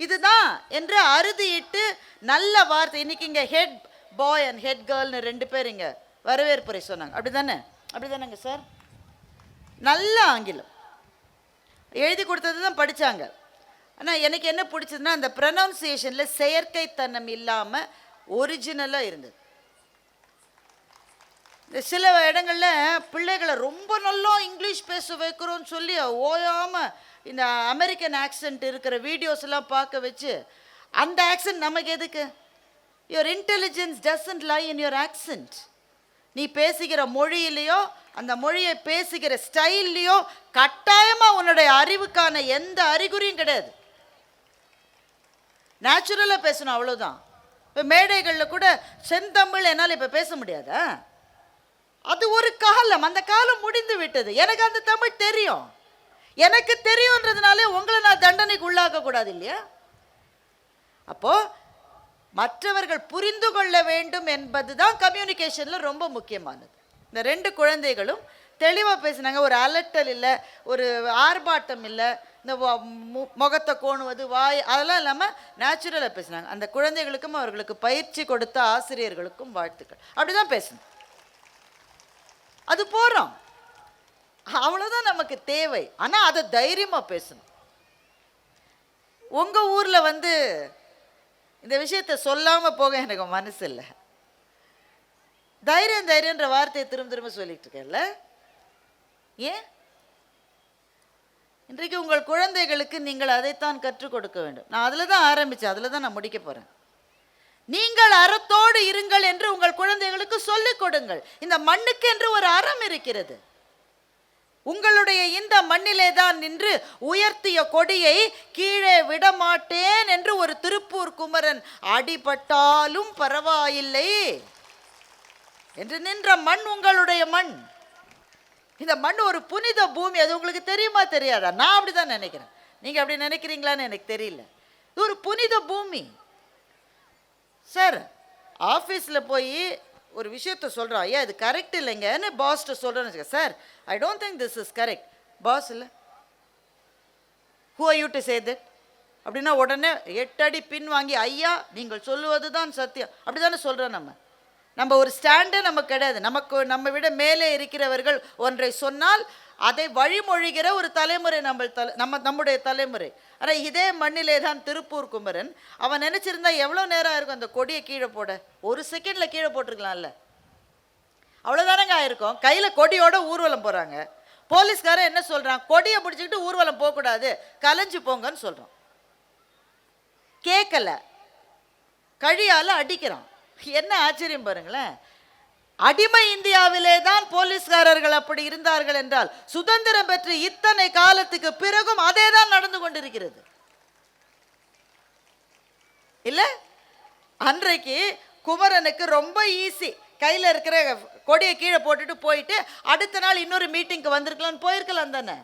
இதுதான் என்று அறுதியிட்டு நல்ல வார்த்தை. இன்னைக்கு இங்கே ஹெட் பாய் அண்ட் ஹெட் கேர்ள்னு 2 பேர் இங்கே வரவேற்புரை சொன்னாங்க. அப்படி தானே? அப்படி தானேங்க சார்? நல்ல ஆங்கிலம் எழுதி கொடுத்தது தான் படித்தாங்க. ஆனால் எனக்கு என்ன பிடிச்சதுன்னா, அந்த ப்ரொனவுன்சியேஷனில் செயற்கைத்தனம் இல்லாமல் ஒரிஜினலாக இருந்தது. சில இடங்களில் பிள்ளைகளை ரொம்ப நல்லா இங்கிலீஷ் பேச வைக்கிறோன்னு சொல்லி ஓயாமல் இந்த அமெரிக்கன் ஆக்சென்ட் இருக்கிற வீடியோஸ் எல்லாம் பார்க்க வச்சு, அந்த ஆக்சென்ட் நமக்கு எதுக்கு? Your intelligence doesn't lie in your accent. நீ பேசுகிற மொழியிலையோ அந்த மொழியை பேசுகிற ஸ்டைல்லையோ கட்டாயமாக உன்னுடைய அறிவுக்கான எந்த அறிகுறியும் கிடையாது. நேச்சுரலாக பேசணும், அவ்வளோதான். இப்போ மேடைகளில் கூட செந்தமிழ் என்னால் இப்போ பேச முடியாதா? அது ஒரு காலம், அந்த காலம் முடிந்து விட்டது. எனக்கு அந்த தமிழ் தெரியும், எனக்கு தெரியுன்றதுனாலே உங்களை நான் தண்டனைக்கு உள்ளாக்க கூடாது இல்லையா? அப்போ மற்றவர்கள் புரிந்து கொள்ள வேண்டும் என்பது தான் கம்யூனிகேஷனில் ரொம்ப முக்கியமானது. இந்த 2 குழந்தைகளும் தெளிவாக பேசினாங்க. ஒரு அலட்டல் இல்லை, ஒரு ஆர்ப்பாட்டம் இல்லை, இந்த முகத்தை கோணுவது, வாய், அதெல்லாம் இல்லாமல் நேச்சுரலாக பேசினாங்க. அந்த குழந்தைகளுக்கும் அவர்களுக்கு பயிற்சி கொடுத்த ஆசிரியர்களுக்கும் வாழ்த்துக்கள். அப்படி தான் பேசணும், அது போகிறோம், அவ்வளோதான் நமக்கு தேவை. ஆனால் அதை தைரியமாக பேசணும். உங்கள் ஊரில் வந்து இந்த விஷயத்தை சொல்லாமல் போக எனக்கு மனசு இல்லை. தைரியம் தைரியன்ற வார்த்தையை திரும்ப சொல்லிட்டு இருக்கேன்ல, ஏன்? இன்றைக்கு உங்கள் குழந்தைகளுக்கு நீங்கள் அதைத்தான் கற்றுக் கொடுக்க வேண்டும். நான் அதில் தான் ஆரம்பித்தேன், அதில் தான் நான் முடிக்க போகிறேன். நீங்கள் அறத்தோடு இருங்கள் என்று உங்கள் குழந்தைகளுக்கு சொல்லிக் கொடுங்கள். இந்த மண்ணுக்கு என்று ஒரு அறம் இருக்கிறது. உங்களுடைய இந்த மண்ணிலே தான் நின்று உயர்த்திய கொடியை கீழே விடமாட்டேன் என்று ஒரு திருப்பூர் குமரன் அடிபட்டாலும் பரவாயில்லை என்று நின்ற மண் உங்களுடைய மண். இந்த மண் ஒரு புனித பூமி. அது உங்களுக்கு தெரியுமா தெரியாதா? நான் அப்படிதான் நினைக்கிறேன். நீங்க அப்படி நினைக்கிறீங்களான்னு எனக்கு தெரியல. இது ஒரு புனித பூமி. சார், ஆஃபீஸில் போய் ஒரு விஷயத்த சொல்கிறோம், ஐயா இது கரெக்ட் இல்லைங்கன்னு பாஸ்ட்டு சொல்கிறேன்னு வச்சுக்க, sir I don't think this is correct. பாஸ் இல்லை, who are you to say that அப்படின்னா உடனே 8 அடி பின் வாங்கி, ஐயா நீங்கள் சொல்லுவது தான் சத்தியம், அப்படி தானே சொல்கிறோம். நம்ம ஒரு ஸ்டாண்டே நமக்கு கிடையாது. நம்ம விட மேலே இருக்கிறவர்கள் ஒன்றை சொன்னால் அதை வழிமொழிகிற ஒரு தலைமுறை நம்முடைய தலைமுறை. ஆனால் இதே மண்ணிலே தான் திருப்பூர் குமரன். அவன் நினைச்சிருந்தா எவ்வளோ நேரம் இருக்கும் அந்த கொடியை கீழே போட? ஒரு செகண்ட்ல கீழே போட்டிருக்கலாம்ல. அவ்வளோதானங்க ஆயிருக்கும். கையில் கொடியோட ஊர்வலம் போகிறாங்க. போலீஸ்காரன் என்ன சொல்கிறான்? கொடியை பிடிச்சிக்கிட்டு ஊர்வலம் போகக்கூடாது, கலைஞ்சு போங்கன்னு சொல்கிறான். கேட்கல, கழியால் அடிக்கிறான். என்ன ஆச்சரியம் பாருங்களேன். அடிமை இந்தியாவிலே தான் போலீஸ்காரர்கள் அப்படி இருந்தார்கள் என்றால் சுதந்திரம் பெற்று இத்தனை காலத்துக்கு பிறகும் அதே தான் நடந்து கொண்டிருக்கிறது இல்ல? அன்றைக்கு குமரனுக்கு ரொம்ப ஈஸி, கையில் இருக்கிற கொடியை கீழே போட்டுட்டு போயிட்டு அடுத்த நாள் இன்னொரு மீட்டிங்க்கு வந்திருக்கலாம்னு போயிருக்கலாம் தானே.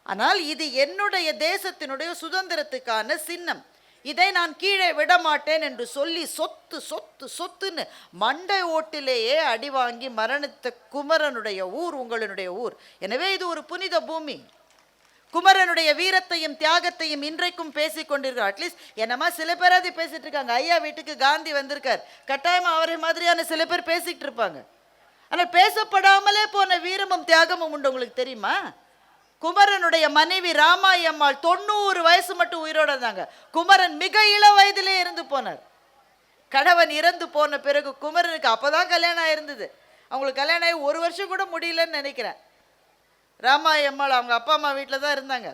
ஆனால் இது என்னுடைய தேசத்தினுடைய சுதந்திரத்துக்கான சின்னம், இதை நான் கீழே விட மாட்டேன் என்று சொல்லி சொத்து சொத்து சொத்துன்னு மண்டை ஓட்டிலேயே அடி வாங்கி மரணித்த குமரனுடைய ஊர் உங்களுடைய ஊர். எனவே இது ஒரு புனித பூமி. குமரனுடைய வீரத்தையும் தியாகத்தையும் இன்றைக்கும் பேசிக் கொண்டிருக்கிறார். அட்லீஸ்ட் என்னமா சில பேராது பேசிட்டு இருக்காங்க. ஐயா வீட்டுக்கு காந்தி வந்திருக்கார், கட்டாயமா அவரை மாதிரியான சில பேர் பேசிக்கிட்டு இருப்பாங்க. ஆனால் பேசப்படாமலே போன வீரமும் தியாகமும் உண்டு. உங்களுக்கு தெரியுமா? குமரனுடைய மனைவி ராமாயி அம்மாள் 90 வயசு மட்டும் உயிரோட இருந்தாங்க. குமரன் மிக இள வயதிலே இறந்து போனார். கணவன் இறந்து போன பிறகு குமரனுக்கு அப்பதான் கல்யாணம் ஆயிருந்தது. அவங்களுக்கு கல்யாணம் ஆகி 1 வருஷம் கூட முடியலன்னு நினைக்கிறேன். ராமாயி அம்மாள் அவங்க அப்பா அம்மா வீட்டில் தான் இருந்தாங்க.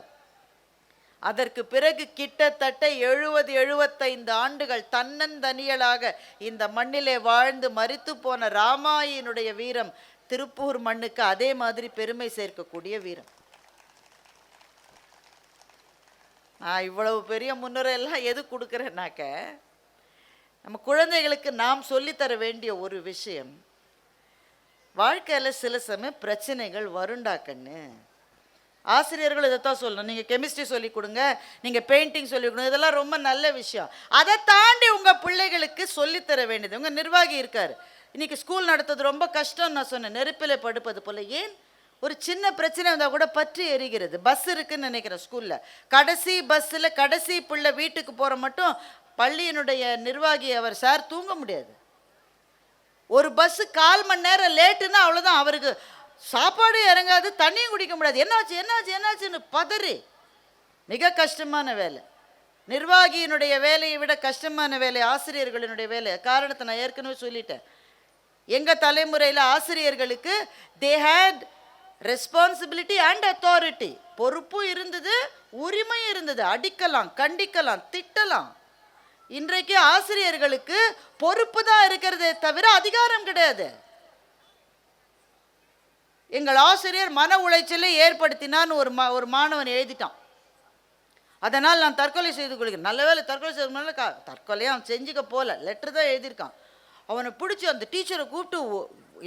அதற்கு பிறகு கிட்டத்தட்ட 70-75 ஆண்டுகள் தன்னந்தனியலாக இந்த மண்ணிலே வாழ்ந்து மரித்து போன ராமாயினுடைய வீரம் திருப்பூர் மண்ணுக்கு அதே மாதிரி பெருமை சேர்க்கக்கூடிய வீரம். இவ்வளவு பெரிய முன்னுரை எல்லாம் எது கொடுக்குறேன்னாக்க, நம்ம குழந்தைகளுக்கு நாம் சொல்லித்தர வேண்டிய ஒரு விஷயம், வாழ்க்கையில் சில சமயம் பிரச்சனைகள் வருண்டாக்கன்னு. ஆசிரியர்கள் இதைத்தான் சொல்லணும். நீங்கள் கெமிஸ்ட்ரி சொல்லிக் கொடுங்க, நீங்கள் பெயிண்டிங் சொல்லிக் கொடுங்க, இதெல்லாம் ரொம்ப நல்ல விஷயம். அதை தாண்டி உங்கள் பிள்ளைகளுக்கு சொல்லித்தர வேண்டியது. உங்கள் நிர்வாகி இருக்கார், இன்னைக்கு ஸ்கூல் நடத்துறது ரொம்ப கஷ்டம் நான் சொன்னேன், நெருப்பில் படுப்பது போல். ஏன்? ஒரு சின்ன பிரச்சனை வந்தால் கூட பற்றி எரிகிறது. பஸ் இருக்குன்னு நினைக்கிறேன் ஸ்கூலில், கடைசி பஸ்ஸில் கடைசி பிள்ளை வீட்டுக்கு போகிற மட்டும் பள்ளியினுடைய நிர்வாகி அவர் சார் தூங்க முடியாது. ஒரு பஸ்ஸு 1/4 மணி நேரம் லேட்டுன்னா அவ்வளோதான், அவருக்கு சாப்பாடு இறங்காது, தண்ணியும் குடிக்க முடியாது. என்னாச்சு என்னாச்சு என்னாச்சுன்னு பதறி. மிக கஷ்டமான வேலை. நிர்வாகியினுடைய வேலையை விட கஷ்டமான வேலை ஆசிரியர்களினுடைய வேலை. காரணத்தை நான் ஏற்கனவே சொல்லிட்டேன். எங்கள் தலைமுறையில் ஆசிரியர்களுக்கு they had responsibility and authority. பொறுப்பும் இருந்தது, உரிமையும் இருந்தது. அடிக்கலாம், கண்டிக்கலாம், திட்டலாம். இன்றைக்கு ஆசிரியர்களுக்கு பொறுப்பு தான் இருக்கிறதே தவிர அதிகாரம் கிடையாது. எங்கள் ஆசிரியர் மன உளைச்சலை ஏற்படுத்தினான்னு ஒரு மாணவன் எழுதிட்டான். அதனால் நான் தற்கொலை செய்து கொள்கிறேன். நல்ல வேலை தற்கொலை செய்து தற்கொலையை அவன் செஞ்சுக்க போல, லெட்டர் தான் எழுதியிருக்கான். அவனை பிடிச்சி அந்த டீச்சரை கூப்பிட்டு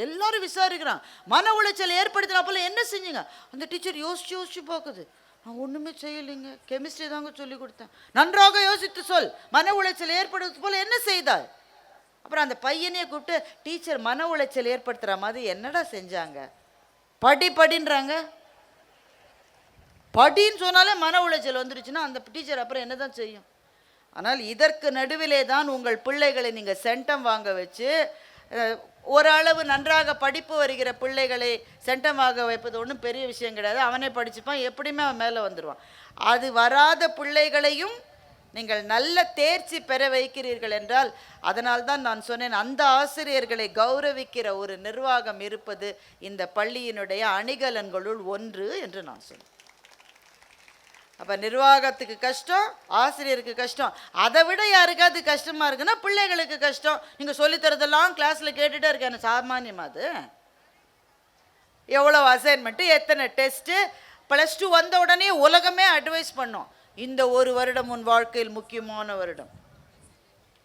எல்லாரும் விசாரிக்கிறான். மன உளைச்சல் ஏற்படுத்தினா போல என்ன செஞ்சீங்க? அந்த டீச்சர் யோசிச்சு பார்க்குது. நான் ஒன்றுமே செய்யலைங்க, கெமிஸ்ட்ரி தாங்க சொல்லி கொடுத்தேன். நன்றாக யோசித்து சொல், மன உளைச்சல் ஏற்படுவது போல என்ன செய்தாள்? அப்புறம் அந்த பையனையே கூப்பிட்டு, டீச்சர் மன உளைச்சல் ஏற்படுத்துகிற மாதிரி என்னடா செஞ்சாங்க? படின்றாங்க. படின்னு சொன்னாலே மன உளைச்சல் வந்துருச்சுன்னா அந்த டீச்சர் அப்புறம் என்ன தான் செய்யும்? ஆனால் இதற்கு நடுவிலே தான் உங்கள் பிள்ளைகளை நீங்கள் சென்டம் வாங்க வச்சு, ஓரளவு நன்றாக படிப்பு வருகிற பிள்ளைகளை சென்டம் வாங்க வைப்பது ஒன்றும் பெரிய விஷயம் கிடையாது. அவனே படிச்சுப்பான், எப்படியுமே அவன் மேலே வந்துடுவான். அது வராத பிள்ளைகளையும் நீங்கள் நல்ல தேர்ச்சி பெற வைக்கிறீர்கள் என்றால், அதனால்தான் நான் சொன்னேன், அந்த ஆசிரியர்களை கௌரவிக்கிற ஒரு நிர்வாகம் இருப்பது இந்த பள்ளியினுடைய அணிகலன்களுள் ஒன்று என்று நான் சொன்னேன். அப்போ நிர்வாகத்துக்கு கஷ்டம், ஆசிரியருக்கு கஷ்டம். அதை விட யாருக்காவது கஷ்டமாக இருக்குன்னா பிள்ளைகளுக்கு கஷ்டம். நீங்கள் சொல்லித்தரதெல்லாம் கிளாஸில் கேட்டுகிட்டே இருக்கேன். சாமானியமா அது? எவ்வளோ அசைன்மெண்ட்டு, எத்தனை டெஸ்ட்டு. +2 வந்த உடனே உலகமே அட்வைஸ் பண்ணோம், இந்த 1 வருடம் உன் வாழ்க்கையில் முக்கியமான வருடம்,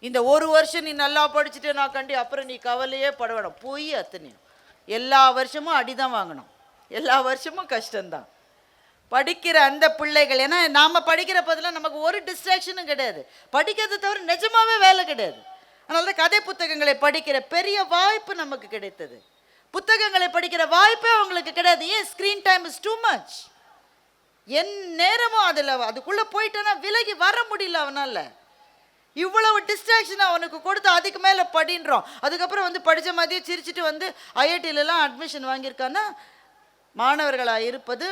இந்த 1 வருஷம் நீ நல்லா படிச்சுட்டு நான் கண்டி அப்புறம் நீ கவலையே பட வேணும். போய் அத்தனையும் எல்லா வருஷமும் அடிதான் வாங்கணும், எல்லா வருஷமும் கஷ்டம்தான். படிக்கிற அந்த பிள்ளைகள், ஏன்னா நாம் படிக்கிற பதிலாக நமக்கு ஒரு டிஸ்ட்ராக்ஷனும் கிடையாது, படிக்கிறத தவிர நிஜமாவே வேலை கிடையாது. அதனால தான் கதை புத்தகங்களை படிக்கிற பெரிய வாய்ப்பு நமக்கு கிடைத்தது. புத்தகங்களை படிக்கிற வாய்ப்பே அவங்களுக்கு கிடையாது. ஏன்? Screen time is too much. என் நேரமும் அதுக்குள்ளே போயிட்டேன்னா விலகி வர முடியல அவனால். இவ்வளவு டிஸ்ட்ராக்ஷன் அவனுக்கு கொடுத்து அதுக்கு மேலே படின்றோம். அதுக்கப்புறம் படித்த மாதிரியே சிரிச்சுட்டு ஐஐடியிலலாம் அட்மிஷன் வாங்கியிருக்கான்னா மாணவர்களாக இருப்பது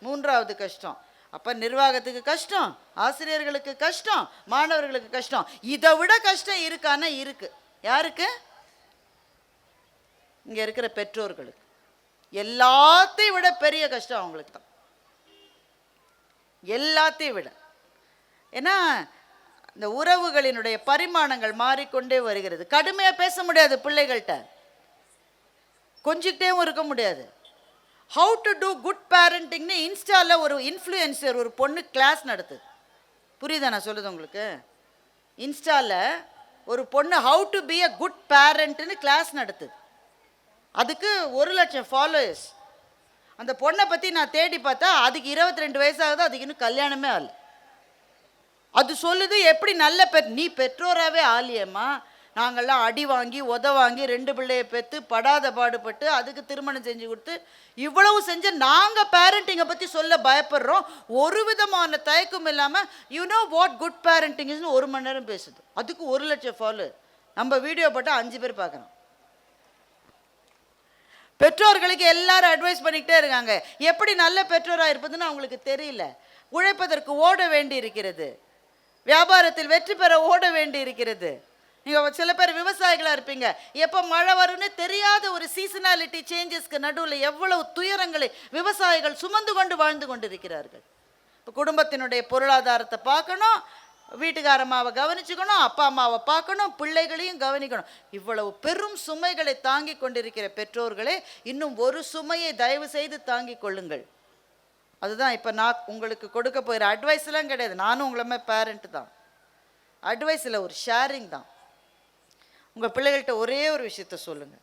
மூன்றாவது கஷ்டம். அப்போ நிர்வாகத்துக்கு கஷ்டம், ஆசிரியர்களுக்கு கஷ்டம், மாணவர்களுக்கு கஷ்டம். இதை விட கஷ்டம் இருக்கானா இருக்கு. யாருக்கு? இங்கே இருக்கிற பெற்றோர்களுக்கு. எல்லாத்தையும் விட பெரிய கஷ்டம் அவங்களுக்கு தான், எல்லாத்தையும் விட. ஏன்னா இந்த உறவுகளினுடைய பரிமாணங்கள் மாறிக்கொண்டே வருகிறது. கடுமையாக பேச முடியாது பிள்ளைகள்கிட்ட, கொஞ்சிக்கிட்டேவும் இருக்க முடியாது. ஹவு டு டூ குட் பேரண்டிங்னு இன்ஸ்டாவில் ஒரு இன்ஃப்ளூயன்சர் ஒரு பொண்ணு கிளாஸ் நடத்துது. புரியுதா நான் சொல்லுது உங்களுக்கு? இன்ஸ்டாவில் ஒரு பொண்ணு how to be a good பேரண்ட்னு கிளாஸ் நடத்துது. அதுக்கு 1,00,000 ஃபாலோயர்ஸ். அந்த பொண்ணை பற்றி நான் தேடி பார்த்தா அதுக்கு 22 வயசாகுது, அதுக்கு இன்னும் கல்யாணமே ஆகல. அது சொல்லுது எப்படி நல்ல நீ பெற்றோராகவே ஆலியம்மா, நாங்கள்லாம் அடி வாங்கி உத வாங்கி 2 பிள்ளையை பெற்று படாத பாடுபட்டு அதுக்கு திருமணம் செஞ்சு கொடுத்து இவ்வளவு செஞ்ச நாங்கள் பேரண்டிங்கை பற்றி சொல்ல பயப்படுறோம். ஒரு விதமான தயக்கம் இல்லாமல் you know what good parenting இஸ்னு 1 மணி நேரம் பேசுது. அதுக்கு 1,00,000 ஃபாலோ. நம்ம வீடியோ போட்டால் 5 பேர் பார்க்குறோம். பெற்றோர்களுக்கு எல்லாரும் அட்வைஸ் பண்ணிக்கிட்டே இருக்காங்க. எப்படி நல்ல பெற்றோராக இருப்பதுன்னு அவங்களுக்கு தெரியல. உழைப்பதற்கு ஓட வேண்டி இருக்கிறது, வியாபாரத்தில் வெற்றி பெற ஓட வேண்டி இருக்கிறது. நீங்கள் சில பேர் விவசாயிகளாக இருப்பீங்க, எப்போ மழை வரும்னு தெரியாத ஒரு சீசனாலிட்டி சேஞ்சஸ்க்கு நடுவில் எவ்வளவு துயரங்களை விவசாயிகள் சுமந்து கொண்டு வாழ்ந்து கொண்டிருக்கிறார்கள். இப்போ குடும்பத்தினுடைய பொருளாதாரத்தை பார்க்கணும், வீட்டுக்காரம்மாவை கவனிச்சுக்கணும், அப்பா அம்மாவை பார்க்கணும், பிள்ளைகளையும் கவனிக்கணும். இவ்வளவு பெரும் சுமைகளை தாங்கி கொண்டிருக்கிற பெற்றோர்களே, இன்னும் ஒரு சுமையை தயவு செய்து தாங்கி கொள்ளுங்கள். அதுதான் இப்போ நான் உங்களுக்கு கொடுக்க போகிற அட்வைஸ்லாம் கிடையாது. நானும் உங்களுமே பேரண்ட்டு தான். அட்வைஸில் ஒரு ஷேரிங் தான். உங்கள் பிள்ளைகள்கிட்ட ஒரே ஒரு விஷயத்த சொல்லுங்கள்.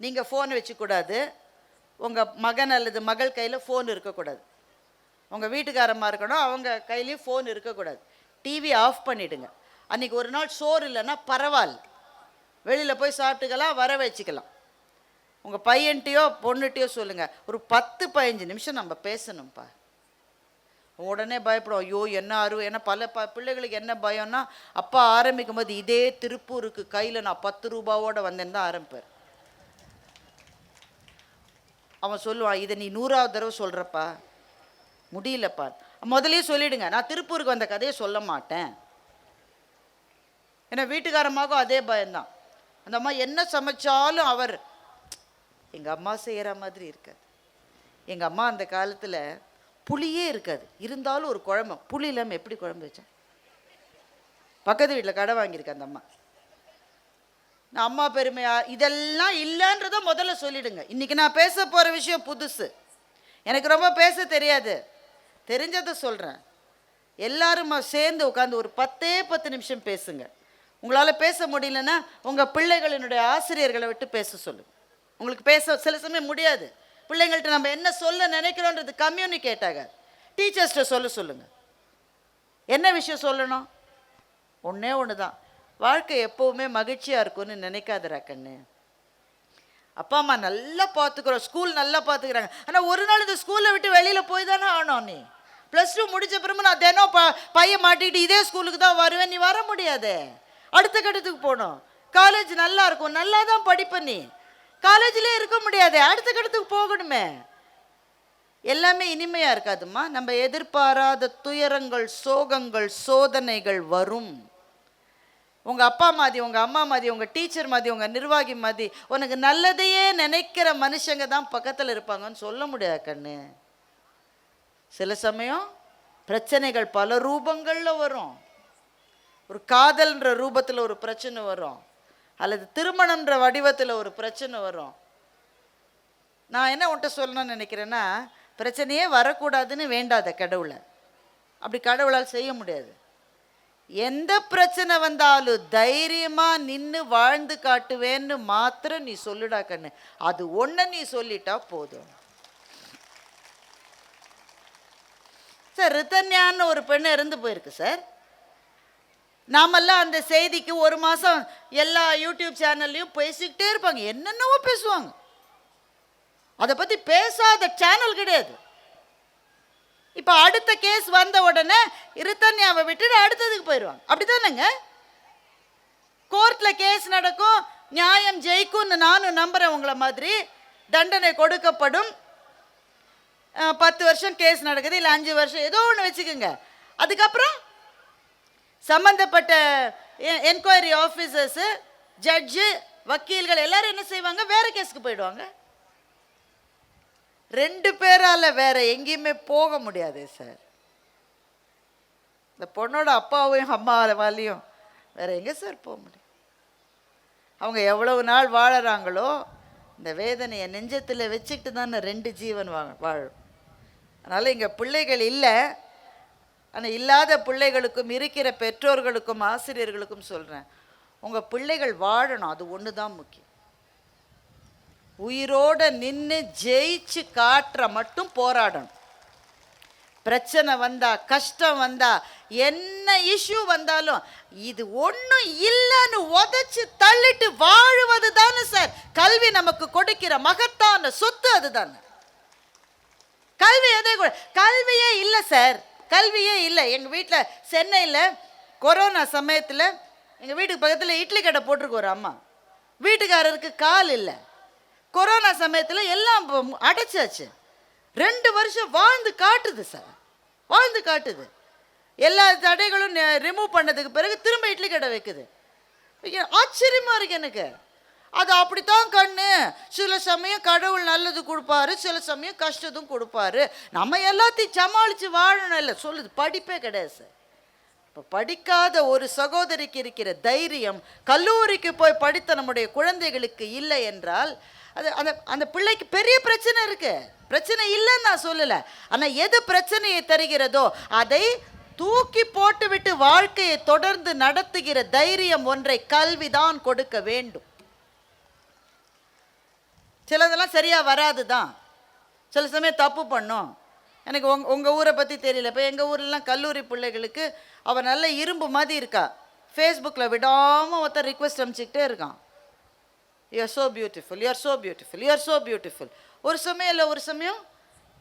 நீங்கள் ஃபோன் வச்சுக்கூடாது, உங்கள் மகன் அல்லது மகள் கையில் ஃபோன் இருக்கக்கூடாது. உங்கள் வீட்டுக்காரமாக இருக்கணும், அவங்க கையிலையும் ஃபோன் இருக்கக்கூடாது. டிவி ஆஃப் பண்ணிவிடுங்க. அன்றைக்கி ஒரு நாள் சோறு இல்லைன்னா பரவாயில்ல, வெளியில் போய் சாப்பிட்டுக்கலாம், வர வச்சுக்கலாம். உங்கள் பையன்ட்டையோ பொண்ணுகிட்டையோ சொல்லுங்கள், ஒரு 10-15 நிமிஷம் நம்ம பேசணும்ப்பா. உடனே பயப்படும், ஐயோ என்ன ஆறு. ஏன்னா பல பிள்ளைகளுக்கு என்ன பயம்னா, அப்பா ஆரம்பிக்கும் போது இதே திருப்பூருக்கு கையில் நான் 10 ரூபாவோடு வந்தேன்னு தான் ஆரம்பிப்பார். அவன் சொல்லுவான், இதை நீ 100வது தடவை சொல்கிறப்பா, முடியலப்பா. முதலே சொல்லிவிடுங்க, நான் திருப்பூருக்கு வந்த கதையை சொல்ல மாட்டேன். ஏன்னா வீட்டுக்காரமாகவும் அதே பயம்தான். அந்த அம்மா என்ன சமைச்சாலும் அவர் எங்கள் அம்மா செய்கிற மாதிரி இருக்காது. எங்கள் அம்மா அந்த காலத்தில் புளியே இருக்காது, இருந்தாலும் ஒரு குழம்பு புளி இல்லாமல் எப்படி குழம்பு வச்சேன். பக்கத்து வீட்டில் கடை வாங்கியிருக்கேன் அந்த அம்மா. நான் அம்மா பெருமையா இதெல்லாம் இல்லைன்றத முதல்ல சொல்லிவிடுங்க. இன்றைக்கி நான் பேச போகிற விஷயம் புதுசு, எனக்கு ரொம்ப பேச தெரியாது, தெரிஞ்சதை சொல்கிறேன். எல்லாரும் சேர்ந்து உட்காந்து ஒரு 10 நிமிஷம் பேசுங்க. உங்களால் பேச முடியலன்னா உங்கள் பிள்ளைகளினுடைய ஆசிரியர்களை விட்டு பேச சொல்லுங்கள். உங்களுக்கு பேச சில சமயம் முடியாது, பிள்ளைங்கள்ட்ட நம்ம என்ன சொல்ல நினைக்கிறோன்றது கம்யூனிகேட் ஆகாது. டீச்சர்ஸ்கிட்ட சொல்லுங்கள். என்ன விஷயம் சொல்லணும்? ஒன்றே ஒன்று தான், வாழ்க்கை எப்போவுமே மகிழ்ச்சியாக இருக்கும்னு நினைக்காதரா கண்ணு. அப்பா அம்மா நல்லா பார்த்துக்குறோம், ஸ்கூல் நல்லா பார்த்துக்கிறாங்க. ஆனால் ஒரு நாள் இந்த ஸ்கூலை விட்டு வெளியில் போய் தானே ஆனோம். நீ +2 முடித்த பிறகு நான் தினம் பையன் மாட்டிக்கிட்டு இதே ஸ்கூலுக்கு தான் வருவேன், நீ வர முடியாது. அடுத்த கட்டத்துக்கு போகணும். காலேஜ் நல்லா இருக்கும், நல்லா தான் படிப்ப, நீ காலேஜ்லேயே இருக்க முடியாது, அடுத்த கட்டத்துக்கு போகணுமே. எல்லாமே இனிமையாக இருக்காதும்மா. நம்ம எதிர்பாராத துயரங்கள், சோகங்கள், சோதனைகள் வரும். உங்கள் அப்பா மாதிரி, உங்கள் அம்மா மாதிரி, உங்கள் டீச்சர் மாதிரி, உங்கள் நிர்வாகி மாதிரி உனக்கு நல்லதையே நினைக்கிற மனுஷங்க தான் பக்கத்தில் இருப்பாங்கன்னு சொல்ல முடியாது கண்ணு. சில சமயம் பிரச்சனைகள் பல ரூபங்களில் வரும். ஒரு காதல்ன்ற ரூபத்தில் ஒரு பிரச்சனை வரும், அல்லது திருமணம்ன்ற வடிவத்தில் ஒரு பிரச்சனை வரும். நான் என்ன உன்ட்ட சொல்லணும்னு நினைக்கிறேன்னா, பிரச்சனையே வரக்கூடாதுன்னு வேண்டாத கடவுளை. அப்படி கடவுளால் செய்ய முடியாது. எந்த பிரச்சனை வந்தாலும் தைரியமாக நின்று வாழ்ந்து காட்டுவேன்னு மாத்திரம் நீ சொல்லிடா கண்ணு. அது ஒன்று நீ சொல்லிட்டா போதும். சார், ரிதன்யான்னு ஒரு பெண்ணு இறந்து போயிருக்கு சார். நாமெல்லாம் அந்த செய்திக்கு 1 மாதம் எல்லா யூடியூப் சேனல்லையும் பேசிக்கிட்டே இருப்பாங்க, என்னென்னவோ பேசுவாங்க. அதை பற்றி பேசாத சேனல் கிடையாது. இப்போ அடுத்த கேஸ் வந்த உடனே ரிதன்யாவை விட்டுட்டு அடுத்ததுக்கு போயிடுவாங்க. அப்படி தானேங்க? கோர்ட்டில் கேஸ் நடக்கும், நியாயம் ஜெயிக்கும்னு நானும் நம்புகிறேன். உங்களை மாதிரி தண்டனை கொடுக்கப்படும், 10 வருஷம் கேஸ் நடக்குது, இல்லை 5 வருஷம் ஏதோ ஒன்று வச்சுக்கோங்க. அதுக்கப்புறம் சம்மந்தப்பட்ட என்கொயரி ஆஃபீஸர்ஸு, ஜட்ஜு, வக்கீல்கள் எல்லாரும் என்ன செய்வாங்க? வேற கேஸுக்கு போயிடுவாங்க. 2 பேரால வேற எங்கேயுமே போக முடியாது சார். இந்த பொண்ணோட அப்பாவையும் அம்மாவாலையும் வேற எங்கே சார் போக முடியும்? அவங்க எவ்வளவு நாள் வாழறாங்களோ இந்த வேதனையை நெஞ்சத்தில் வச்சுக்கிட்டு தானே 2 ஜீவன் வாழும். அதனால் இங்கே பிள்ளைகள் இல்லை. ஆனால் இல்லாத பிள்ளைகளுக்கும் இருக்கிற பெற்றோர்களுக்கும் ஆசிரியர்களுக்கும் சொல்கிறேன், உங்கள் பிள்ளைகள் வாழணும், அது ஒன்று தான் முக்கியம். உயிரோட நின்று ஜெயிச்சு காட்டுற மட்டும் போராடணும். பிரச்சனை வந்தா, கஷ்டம் வந்தா, என்ன இஷ்யூ வந்தாலும் இது ஒன்றும் இல்லைன்னு உதச்சி தள்ளிட்டு வாழுவது தானே சார் கல்வி நமக்கு கொடுக்கிற மகத்தான சொத்து. அதுதானே கல்வி. எதை கல்வியே இல்லை சார், கல்வியே இல்லை. எங்கள் வீட்டில் சென்னையில் கொரோனா சமயத்தில் எங்கள் வீட்டுக்கு பக்கத்தில் இட்லி கடை போட்டிருக்கு ஒரு அம்மா. வீட்டுக்காரருக்கு கால் இல்லை. கொரோனா சமயத்தில் எல்லாம் அடைச்சாச்சு. 2 வருஷம் வாழ்ந்து காட்டுது சார், வாழ்ந்து காட்டுது. எல்லா தடைகளும் ரிமூவ் பண்ணதுக்கு பிறகு திரும்ப இட்லி கடை வைக்குது. ஆச்சரியமாக இருக்கு எனக்கு. அது அப்படித்தான் கண்ணு. சில சமயம் கடவுள் நல்லது கொடுப்பாரு, சில சமயம் கஷ்டத்தும் கொடுப்பாரு. நம்ம எல்லாத்தையும் சமாளித்து வாழணும் இல்லை சொல்லுது. படிப்பே கிடையாது சார். இப்போ படிக்காத ஒரு சகோதரிக்கு இருக்கிற தைரியம் கல்லூரிக்கு போய் படித்த நம்முடைய குழந்தைகளுக்கு இல்லை என்றால் அது அந்த அந்த பிள்ளைக்கு பெரிய பிரச்சனை இருக்கு. பிரச்சனை இல்லைன்னு நான் சொல்லலை. ஆனால் எது பிரச்சனையை தருகிறதோ அதை தூக்கி போட்டுவிட்டு வாழ்க்கையை தொடர்ந்து நடத்துகிற தைரியம் ஒன்றை கல்விதான் கொடுக்க வேண்டும். சிலதெல்லாம் சரியாக வராது தான், சில சமயம் தப்பு பண்ணும். எனக்கு உங்கள் ஊரை பற்றி தெரியல. இப்போ எங்கள் ஊர்லலாம் கல்லூரி பிள்ளைகளுக்கு அவள் நல்ல இரும்பு மாதிரி இருக்கா. ஃபேஸ்புக்கில் விடாமல் ஒருத்தர் ரிக்வெஸ்ட் அனுப்பிச்சிக்கிட்டே இருக்கான். You are so beautiful, you are so beautiful, you are so beautiful. ஒரு சமயம் இல்லை, ஒரு சமயம்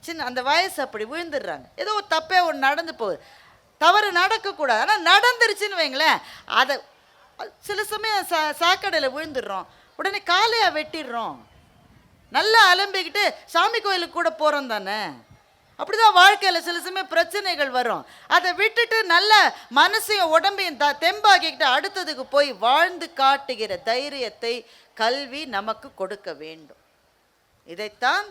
சின்ன அந்த வயசு அப்படி விழுந்துடுறாங்க. ஏதோ ஒரு தப்பே ஒன்று நடந்து போகுது. தவறு நடக்கக்கூடாது, ஆனால் நடந்துருச்சுன்னு வைங்களேன். அதை சில சமயம் சாக்கடையில் விழுந்துடுறோம், உடனே காலையாக வெட்டிடுறோம். நல்லா அலம்பிக்கிட்டு சாமி கோயிலுக்கு கூட போகிறோம் தானே. அப்படிதான் வாழ்க்கையில் சில சமயம் பிரச்சனைகள் வரும். அதை விட்டுட்டு நல்ல மனசையும் உடம்பையும் தெம்பாக்கிக்கிட்டு அடுத்ததுக்கு போய் வாழ்ந்து காட்டுகிற தைரியத்தை கல்வி நமக்கு கொடுக்க வேண்டும். இதைத்தான்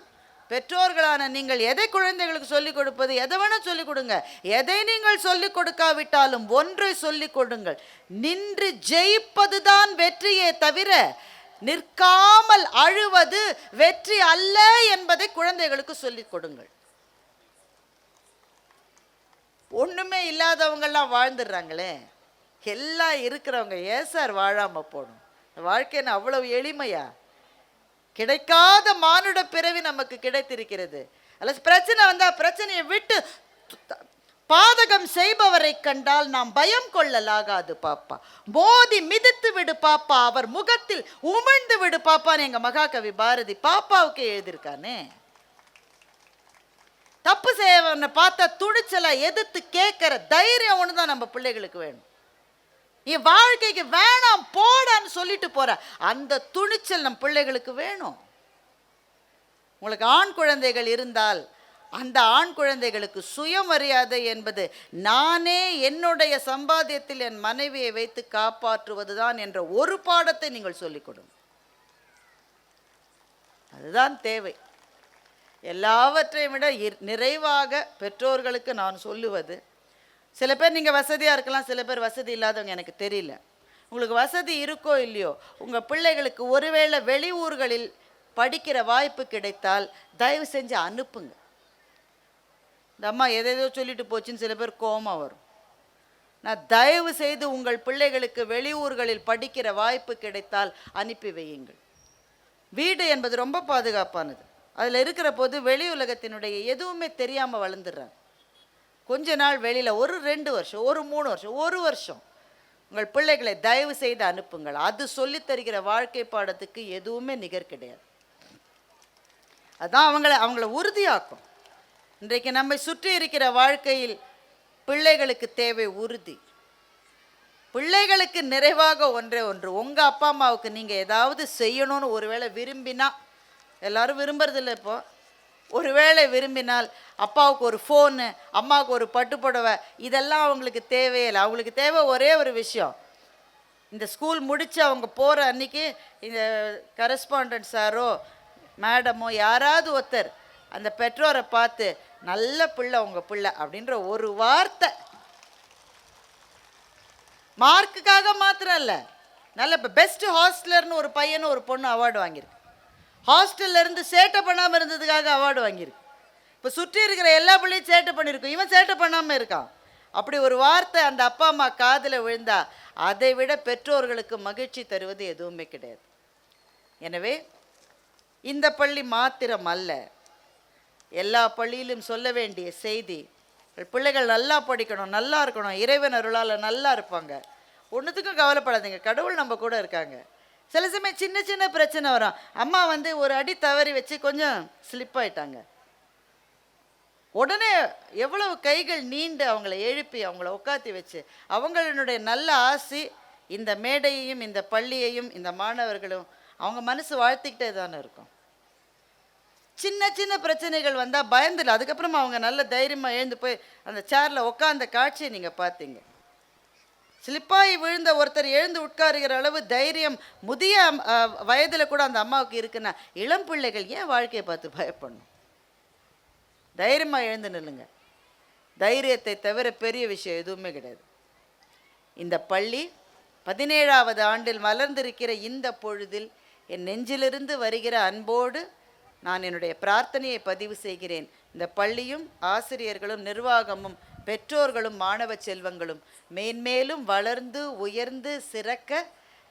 பெற்றோர்களான நீங்கள் எதை குழந்தைகளுக்கு சொல்லிக் கொடுப்பது, எதை வேணால் சொல்லிக் கொடுங்க. எதை நீங்கள் சொல்லிக் கொடுக்காவிட்டாலும் ஒன்றை சொல்லிக் கொடுங்கள். நின்று ஜெயிப்பதுதான் வெற்றியே தவிர நிற்காமல் அழுவது வெற்றி அல்ல என்பதை குழந்தைகளுக்கு சொல்லிக் கொடுங்கள். ஒன்றுமே இல்லாதவங்கெல்லாம் வாழ்ந்துடுறாங்களே, எல்லாம் இருக்கிறவங்க ஏன் சார் வாழாமல் போகணும்? வாழ்க்கைன்னு அவ்வளவு எளிமையா? கிடைக்காத மானுட பிறவி நமக்கு கிடைத்திருக்கிறது. அல்ல பிரச்சனை வந்தால் பிரச்சனையை விட்டு பாதகம் செய்பவரை கண்டால் நாம் பயம் கொள்ளலாகாது பாப்பா. மோதி மிதித்து விடு பாப்பா, அவர் முகத்தில் உமிழ்ந்து விடு பாப்பான்னு எங்க மகாகவி பாரதி பாப்பாவுக்கு எழுதியிருக்கானே. தப்பு செய்யவனை பார்த்தா துணிச்சலா எதிர்த்து கேட்கிற தைரியம் ஒன்று தான் நம்ம பிள்ளைகளுக்கு வேணும். நீ வாழ்க்கைக்கு வேணாம் போடான்னு சொல்லிட்டு போற அந்த துணிச்சல் நம் பிள்ளைகளுக்கு வேணும். உங்களுக்கு ஆண் குழந்தைகள் இருந்தால் அந்த ஆண் குழந்தைகளுக்கு சுயமரியாதை என்பது நானே என்னுடைய சம்பாத்தியத்தில் என் மனைவியை வைத்து காப்பாற்றுவதுதான் என்ற ஒரு பாடத்தை நீங்கள் சொல்லிக் கொடுங்க. அதுதான் தேவை. எல்லாவற்றையும் விட நிறைவாக பெற்றோர்களுக்கு நான் சொல்லுவது, சில பேர் நீங்கள் வசதியாக இருக்கலாம், சில பேர் வசதி இல்லாதவங்க, எனக்கு தெரியல. உங்களுக்கு வசதி இருக்கோ இல்லையோ, உங்கள் பிள்ளைகளுக்கு ஒருவேளை வெளியூர்களில் படிக்கிற வாய்ப்பு கிடைத்தால் தயவு செஞ்சு அனுப்புங்க. இந்த அம்மா எதேதோ சொல்லிட்டு போச்சுன்னு சில பேர் கோபமாக வரும். நான் தயவு செய்து உங்கள் பிள்ளைகளுக்கு வெளியூர்களில் படிக்கிற வாய்ப்பு கிடைத்தால் அனுப்பி வையுங்கள். வீடு என்பது ரொம்ப பாதுகாப்பானது. அதில் இருக்கிற போது வெளி உலகத்தினுடைய எதுவுமே தெரியாமல் வளர்ந்துடுறாங்க. கொஞ்ச நாள் வெளியில் ஒரு 2 வருஷம், ஒரு 3 வருஷம், 1 வருஷம் உங்கள் பிள்ளைகளை தயவு செய்து அனுப்புங்கள். அது சொல்லித் தருகிற வாழ்க்கை பாடத்துக்கு எதுவுமே நிகர் கிடையாது. அதான் அவங்கள உறுதியாக்கும். இன்றைக்கு நம்மை சுற்றி இருக்கிற வாழ்க்கையில் பிள்ளைகளுக்கு தேவை உறுதி. பிள்ளைகளுக்கு நிறைவாக ஒன்றே ஒன்று, உங்கள் அப்பா அம்மாவுக்கு நீங்கள் ஏதாவது செய்யணும்னு ஒருவேளை விரும்பினா, எல்லாரும் விரும்புறதில்லை இப்போ, ஒருவேளை விரும்பினால் அப்பாவுக்கு ஒரு ஃபோனு, அம்மாவுக்கு ஒரு பட்டுப்புடவை, இதெல்லாம் அவங்களுக்கு தேவையில்லை. அவங்களுக்கு தேவை ஒரே ஒரு விஷயம், இந்த ஸ்கூல் முடித்து அவங்க போகிற அன்றைக்கி இந்த கரஸ்பாண்டன்ட் சாரோ மேடமோ யாராவது ஒருத்தர் அந்த பெற்றோரை பார்த்து நல்ல பிள்ளை உங்கள் பிள்ளை அப்படின்ற ஒரு வார்த்தை, மார்க்குக்காக மாத்திரம் இல்லை, நல்ல இப்போ பெஸ்ட் ஹாஸ்டலர்னு ஒரு பையனும் ஒரு பொண்ணு அவார்டு வாங்கியிருக்கு. ஹாஸ்டல்லேருந்து சேட்டை பண்ணாமல் இருந்ததுக்காக அவார்டு வாங்கியிருக்கு. இப்போ சுற்றி இருக்கிற எல்லா பிள்ளையும் சேட்டை பண்ணியிருக்கும், இவன் சேட்டை பண்ணாமல் இருக்கான். அப்படி ஒரு வார்த்தை அந்த அப்பா அம்மா காதில் விழுந்தா அதை விட பெற்றோர்களுக்கு மகிழ்ச்சி தருவது எதுவுமே கிடையாது. எனவே இந்த பள்ளி மாத்திரம் அல்ல, எல்லா பள்ளியிலும் சொல்ல வேண்டிய செய்தி, பிள்ளைகள் நல்லா படிக்கணும், நல்லா இருக்கணும், இறைவன் அருளால் நல்லா இருப்பாங்க, ஒன்றுத்துக்கும் கவலைப்படாதீங்க, கடவுள் நம்ம கூட இருக்காங்க. சில சமயம் சின்ன சின்ன பிரச்சனை வரும். அம்மா ஒரு அடி தவறி வச்சு கொஞ்சம் ஸ்லிப் ஆயிட்டாங்க, உடனே எவ்வளவு கைகள் நீண்டு அவங்கள எழுப்பி அவங்கள உட்காத்தி வச்சு அவங்களுடைய நல்ல ஆசி இந்த மேடையையும் இந்த பள்ளியையும் இந்த மாணவர்களும் அவங்க மனசு வாழ்த்திக்கிட்டே தானே இருக்கும். சின்ன சின்ன பிரச்சனைகள் வந்தால் பயந்துடல, அதுக்கப்புறமா அவங்க நல்ல தைரியமாக எழுந்து போய் அந்த சேரில் உட்காந்த காட்சியை நீங்கள் பார்த்தீங்க. ஸ்லிப்பாகி விழுந்த ஒருத்தர் எழுந்து உட்காருகிற அளவு தைரியம் முதிய வயதில் கூட அந்த அம்மாவுக்கு இருக்குன்னா, இளம் பிள்ளைகள் ஏன் வாழ்க்கையை பார்த்து பயப்படணும்? தைரியமாக எழுந்து நில்லுங்க. தைரியத்தை தவிர பெரிய விஷயம் எதுவுமே கிடையாது. இந்த பள்ளி 17வது ஆண்டில் மலர்ந்திருக்கிற இந்த பொழுதில் என் நெஞ்சிலிருந்து வருகிற அன்போடு நான் என்னுடைய பிரார்த்தனையை பதிவு செய்கிறேன். இந்த பள்ளியும் ஆசிரியர்களும் நிர்வாகமும் பெற்றோர்களும் மாணவ செல்வங்களும் மேன்மேலும் வளர்ந்து உயர்ந்து சிறக்க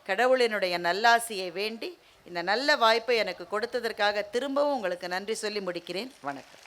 கடவுளினுடைய நல்லாசியை வேண்டி இந்த நல்ல வாய்ப்பை எனக்கு கொடுத்ததற்காக திரும்பவும் உங்களுக்கு நன்றி சொல்லி முடிக்கிறேன். வணக்கம்.